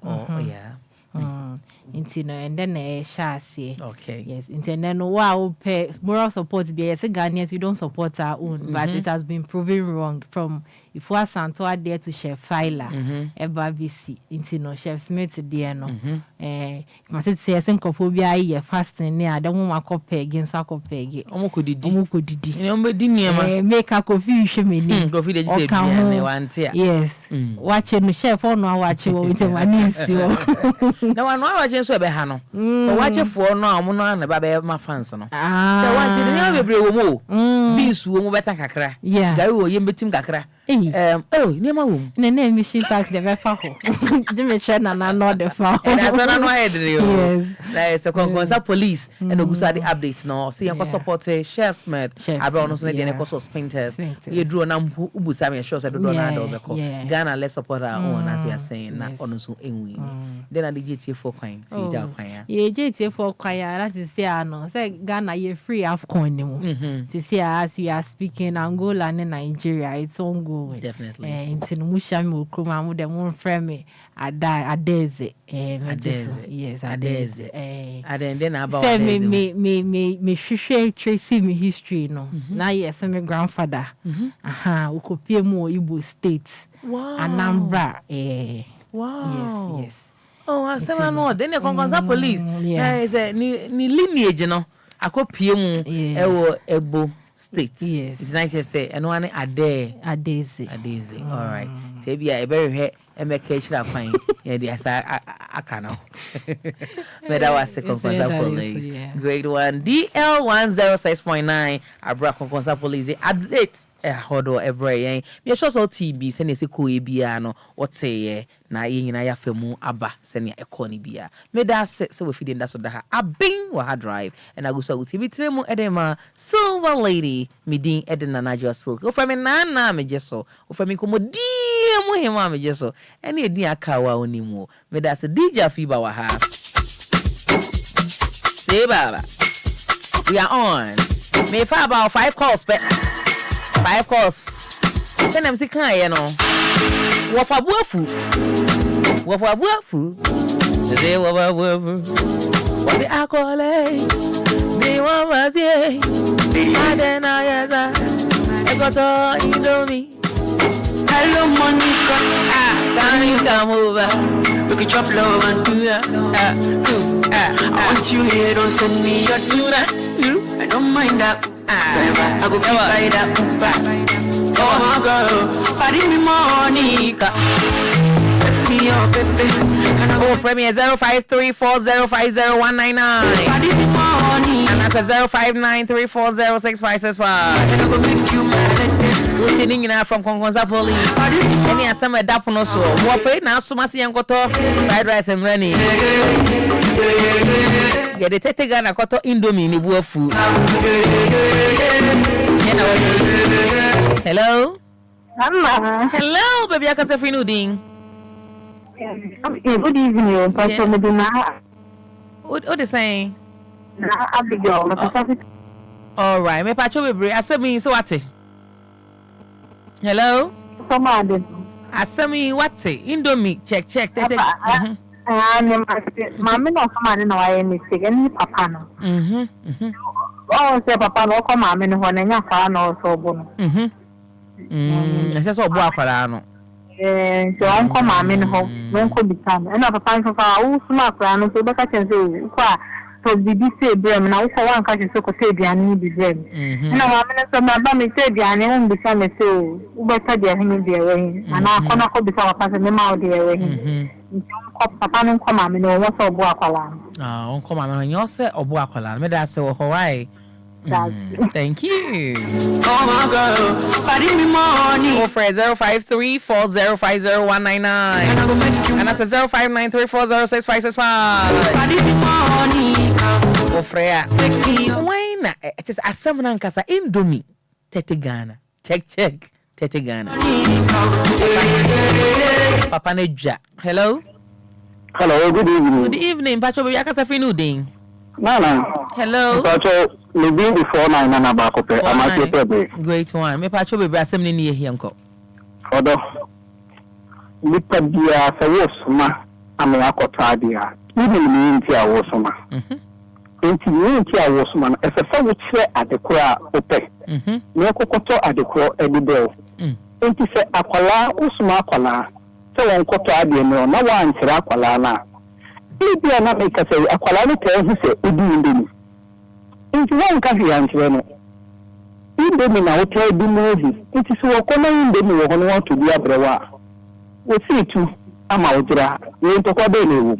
and then Shasi. Okay. Yes. And then wow, moral support. Yes, Ghanaians we don't support our own, but it has been proven wrong. From if we are Santoa there to Chef Filer, Eba BC, into Chef Smith there no. Must say syncophobia ye fasting near. The woman copy against a copy. Omo didi. Omo didi. Make a coffee shimmy. Coffee the yes. Watching the chef or no watching with my niece. No one no wa je so be ha no o wa je fo no amu no na ba be ma fans no se wa je ne bebre wo mo bi su wo mo beta kakra gari wo yem betim kakra ne ma wo ne emission tax de be fa ho de me che na no de fa and as na no head yo like so konkonsa police and ogusa the updates no see yan ko support chefs med Aben no so ne ko suspenders ye duro na ubusa me sure say do na do be ko Ghana let's support our own as we are saying na ono so enwi then and the GT4 kwan see ja kwan ya ye GT4 kwan ya that is say no say Ghana ye free AFCON ni mo see as we are speaking Angola and Nigeria it's on go definitely into no musha me okuma mo dem won frame me adeze yes adeze and then about say me hwehwe tracy me history no na yes me grandfather ukopie mu Igbo state Anambra wow yes oh asema no then the konkonsa police say ni lineage no akopie mu ewo Ebo state yes it's nice to say and one adeze all right say bia e very he emeka chira kwan yeah the asa akano but that was konkonsa police grade 1 DL106.9 abra konkonsa police update hodo every me sure so TB se ne se ko e bia no oteye na ye nyina ya famu aba se ne ekọ ni bia me da se we feeding that so da ha Aben wa ha drive and agusa uti bi tremu edema silver lady midin edena na Adjoa Silky o fa me na me jeso o fa me komodi mu hema me jeso ene edin aka wa onimu me da se DJ Fiba wa ha say baba we are on me for about 5 calls but 5 calls. Send them sick here no. Wafa buafu. Say wafa buafu. What the alcohol? Me wa ye. Adena yaza. Ekoto indomi. Hello Monica. Can you come over? We could chop love and do that. I want you here, don't send me your tuna. I don't mind that. I go buy that Uber. Oh my girl, party me Monica. Let me up, baby. Oh, for me 0534050199. Party me Monica. And that's 0593406565. And I go make you mad. Listening now from Konkonsa police. Any asema dapo no so. Wo fe na asoma se yankoto fried rice and rani. Yeah, the tete Ghana koto indomie ni buafu. Hello. Hello, baby. I can say Finuding. Good evening, Pastor Medina. What they saying? Abigail. All right. Me pacho baby. I said me so what? Hello. Somebody. I said me what? Indomie. Check. Tete. Mama no somebody no I mistake any papa no. Oh, say papa no come mama no na nya fa no so bo no. Ese so bo akwara no. So on come mama no ho, when ko bi tan. E na papa so fa wo suma akwara no so be ka chen say kwa to bibi say brem na wo for wan ka so ko say bian bi brem. Na mama no so ba me say bian e bi sa me say wo be ta dia hin dia we. Ana akona ko bi sa papa say me ma o dia we. Papa no come mama no wo so bo akwara. On come mama no say obo akwara. Me da say wo why. Thank you. Oh my girl, party me money. Oh, for 0534050199. And that's 0593406565. Party me money. Oh, Freya. Why not? It is a summoning casa indomie. Tete Ghana. Check. Tete Ghana. Papa Neja. Hello. Hello. Good evening. Good evening. Pacho, baby, I can say Finuding. Nana. Hello. Pacho, me being before 9 Nana Bakope. I'm at your Great one. Me Pacho, baby, I say me near here, uncle. Odo. Nipa dia sa wosuma amya kotadia. Even me into a wosuma. Into me into a wosuma. As a fa wo kire adekora ope. Me kokoto adekora edibel. Into say akwala wosuma akwala. So won koto ade no na wan kire akwala na. Ibia na make say akwala no tell who say odi ndemi. Into one ka fi anchire no. Ndemi na wo tell di mozi. Into so wo kona ndemi wo hono want to be abrewa. We see too. ama otura ni to kwa be lewu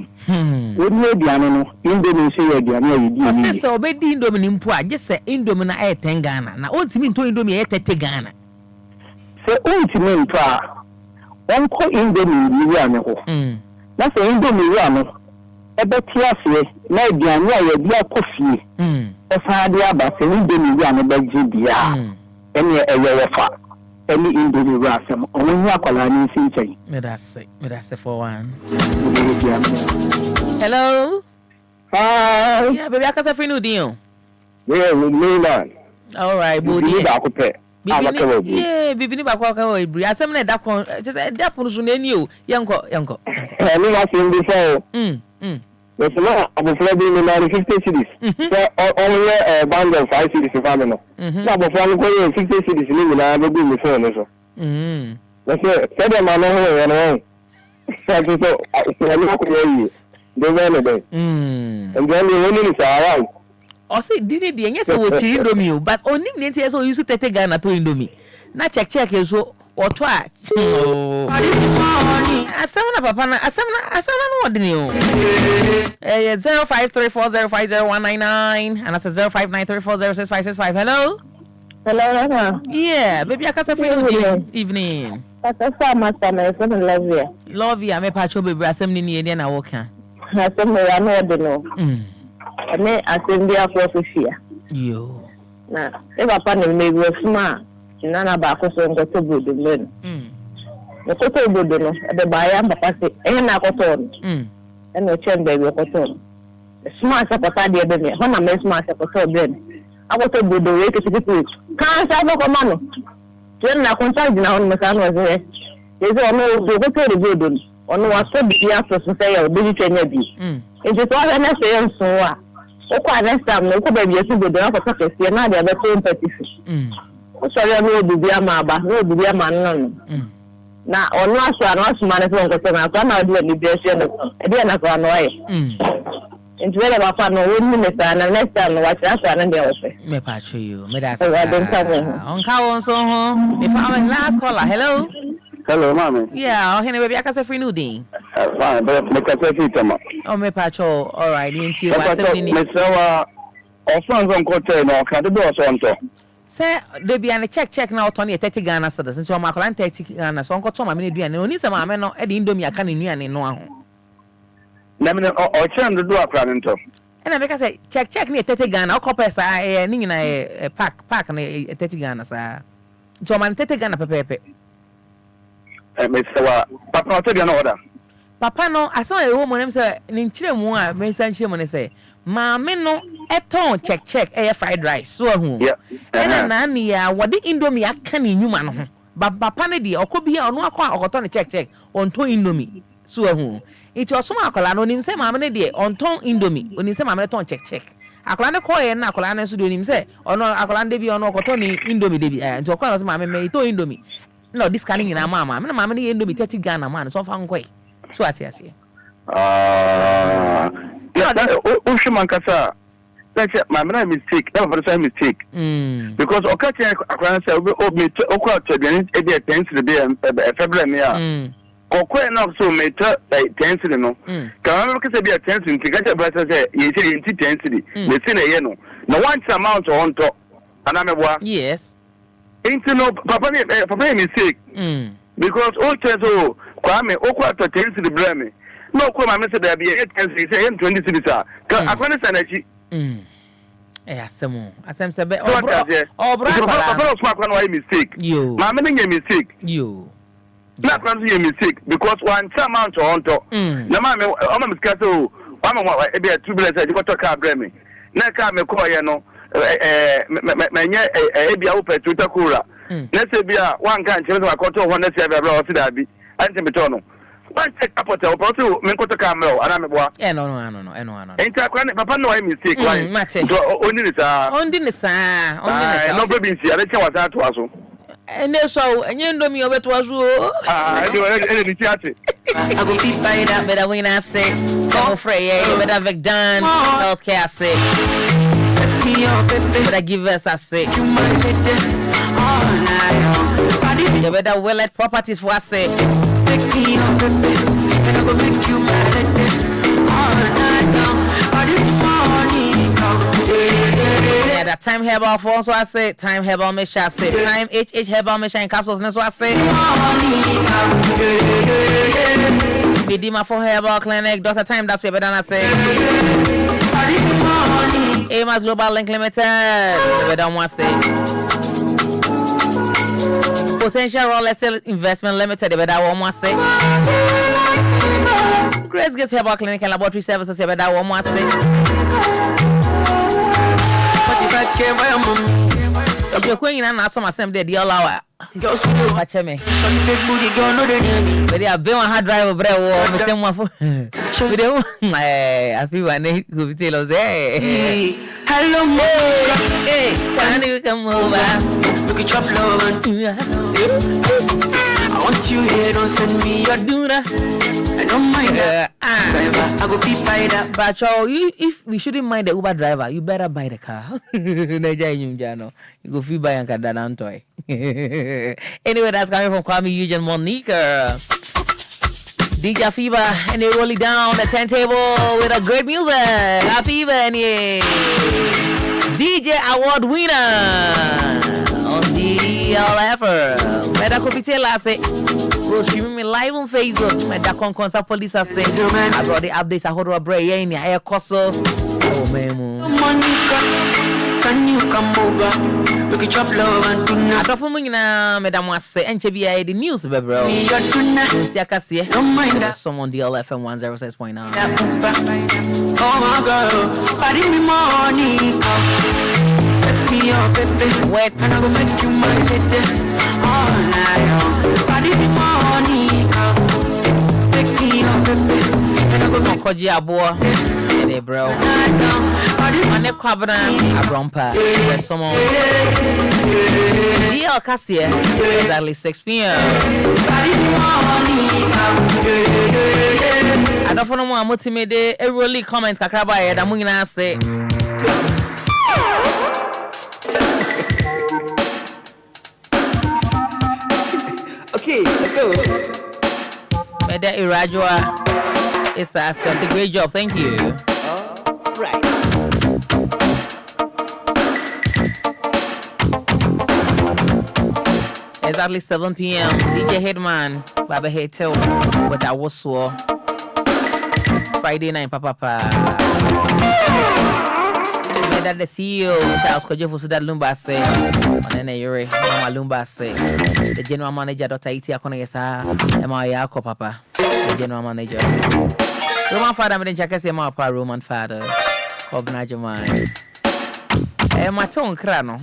woni aduane no indomie se ye aduane ya yedi ni ose se obedi indomie ni mpo age se indomie na e 10 Ghana na ontimi nto indomie e 30 Ghana se ontimi nto a onko indomie ni ya me ho na se indomie ya no ebeti ase na aduane ya yedi akofie efaade aba se indomie ya no beji bia ene eyewe fa any indomie rasem onwu akwala ni sinchen me da say for one. Hello. Hi. Yeah, baby, akasa free no deal. Yeah, me man. All right, body. Bibi ba ko pe. Yeah, bibi ni ba ko ka we bri. Asem na da kon, just da pon so na ni o. Yanko. Me na say ndi say. Yes, ma, abofra bi ni na 50 cities. So only band of 5 cities family no. Na abofra ni ko 50 cities ni na be bi mi phone no so. Let's say dem ma no ho ya no. So ni ko yi. They were there. And then we went in Sarawak. O say dini di enye se wo chi indomie but onim ne ntie so use 30 Ghana to indomie. Na check so oto a. Asamna papa na asamna no wode ni o. 0534050199 and that's 0593406565. Hello. Hello. Yeah, baby akasa for evening. Akasa master na so love you. Love you, me pa cho baby asem ni ni na wo kan. Asem ya no de no. Me asem bia for Sofia. Yo. Na, e papa na me go sma. Na ba ko so ngo to bodo men. No ko to bodo no, e be ba ya papa se, e na ko to. E no chen baby ko to. Sma sa papa de be me, ho na me sma sa ko to be. Ako to bodo we ke tipi. Kan sa bo ko mano. Chen na ko charge na on me sa no ze. Ye zo no do ko to bodo. Ono wa so bi ya so say ya obi twenya bi. Nti to na say nso a. O kwa next time no ko ba bi esi bodo na ko to kese na de be to empathy. O sorry no obi ama aba, no obi ama no. Na ono aso ano asuma ne so nko na kwa na odi ni bi esi no. E bi na kwa no aye. Nti wele ba fa no woni me sa na next time no wa tira so na de ofe. Me pa cho you. Me da say. On ka won so ho. Me fa our last caller. Hello. Hello, mama. Yeah, okay, baby, akasa free no din. Fine, but me ka say tama. Oh, me pa cho. All right, nti wa say ni. Me say wa ofan zo nko tell no ka de do so nto. Say de bia na check na auto na 30 Ghana cedis. Nti o ma kola 30 Ghana so nko to ma me na duane. Oni se ma me no e de indomie aka na nuane no aho. Na me o chen do akra nto. E na be ka say check na 30 Ghana o kopa sa ni nyina pack na 30 Ghana sa. Nti o ma 30 Ghana pepepe. Me say wa papa to dia no order. Papa no aso e wo mo nem say ni nchire mu a me san chire mo ne say ma me no eton check fried rice so ahu na ni ya wode indomie aka ni nyuma no ho papa ne de okobi a ono akọ okoto ne check onto indomie so ahu iti osoma akola no nim say ma me ne de onton indomie oni say ma me ton check akola ne ko ye na akola ne so de nim say ono akola de bi ono okoto ni indomie de bi nti okola no say ma me ito indomie no this can na mama me na ma me ne indomie 30 Ghana man so fa nkoi so atiase Ushiman kasa. Let's say my mistake. That was a mistake. Because okache akwana say me okwa to the e 10 to the February kokwe na so me 10 to no. Kan no kase be 10 to gacha brasa say ye say 10 to the say na ye no. Na one amount on top. Anamebwa. Yes. Ain't no papa mistake. Because o chezo kwame okwa to 10 to the brame. No, come on, Mr. Baby, 8 say 20 cities. I can't say Asem sebe Papa smack one mistake. You. My making a mistake. You. Not going to a mistake because one amount on top. No, mamma, I'm a scato. I'm a 2 blessed. You got to car breme. Naka me call you know. Maybe open to Takura. Let's say be one can't change my control when let's have a raw Sidabi. Antibetono. One check up at the Porto, Menkota Camel, and I'm a boy. No. Ain't Papa no mistake. Only no baby, I let you was that was. And so, and you know me over to us. I will be by that better when I say, come free, better have done, healthcare say. Better give us a say. You better well let properties for us say. time herbal for so I say time herbal mixture I say time HH herbal mixture in capsules so I say Medima for herbal clinic Dr. Time that's better than I say Amos Global Link Limited better than I say Potential Raw Estate Investment Limited better than I say Grace Gifts Herbal Clinic and Laboratory Services better than I say If you're going in and saw myself there, the hour. Watch me. But they have been on hard drive, bro. I feel my name could tell us, hey, hello, hey, can you come over? Look at your blow. I want you here, don't send me your duna. I don't mind that. I go be by that. But if we shouldn't mind the Uber driver, you better buy the car. You go free buy and car that toy. Anyway, that's coming from Kwame Eugene Monica. DJ Fever, and they roll it down the turntable with a great music. Fever and yeah. DJ Award winner on DLFM. Better copy tell us it. Go streaming me live on Facebook. Better concert police I say. I brought the updates. I hold a break. Yeah, in the air coso. Oh man. Can you come over? Look at your love and tuna. I don't know Madam was say NCBI the news, bro. Don't mind that. Someone DLFM 106.9. Oh my God, but in the morning, let me up, baby. Wait, and I go make you my lady all night long. But in the morning, make me up, baby, and I go make Koji Aboa. Hey, bro. On the cabana, a romper. There's someone. DL Cassia, exactly 6 p.m. I don't know more motivated. A really comment, Kakraba, I'm going to say. Okay, let's go. Meda Adjoa. It's a great job. Thank you. Right. Exactly 7 p.m. DJ Headman, Baba Hetel, but I was so Friday night, Papa. That the CEO, Charles Kojo for that Lumba say, and then you're Mama Lumba say, the general manager, Dr. Iti Akonesa, Yako Papa, the general manager. Roman father, I didn't say my Roman father of Najaman. And my tongue crano.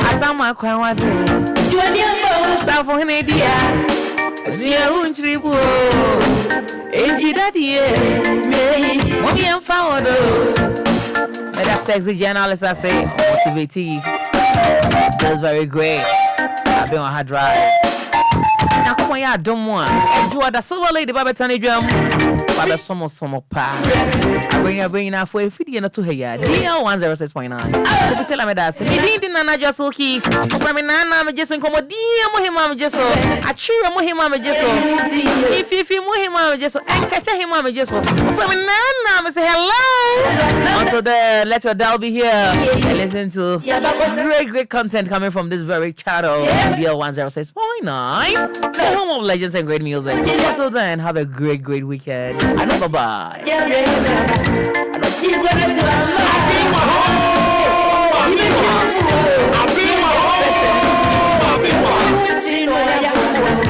Asama kwa watu. Safo henedia. Zia untribu. Eji daddy. Mommy and founder. But that sexy journalist I say motivating. That's very great. I've been on hard drive. Now come on, yeah, don't want. Adjoa the silver lady, Baba Tony Drum. Baba Somo Pa. I bring enough for a video to her. DL 106.9. If tell me that, he didn't Adjoa Silky. From Nana, I'm just in Comodia, Mohima Jesso. I cheer Mohima Jesso. If you Mohima Jesso, and catch him, Mamma Jesso. From Nana, I say hello. Until the let your dial be here and listen to great content coming from this very channel, DL 106.9. The home of legends and great music. Until then, have a great weekend. And bye-bye.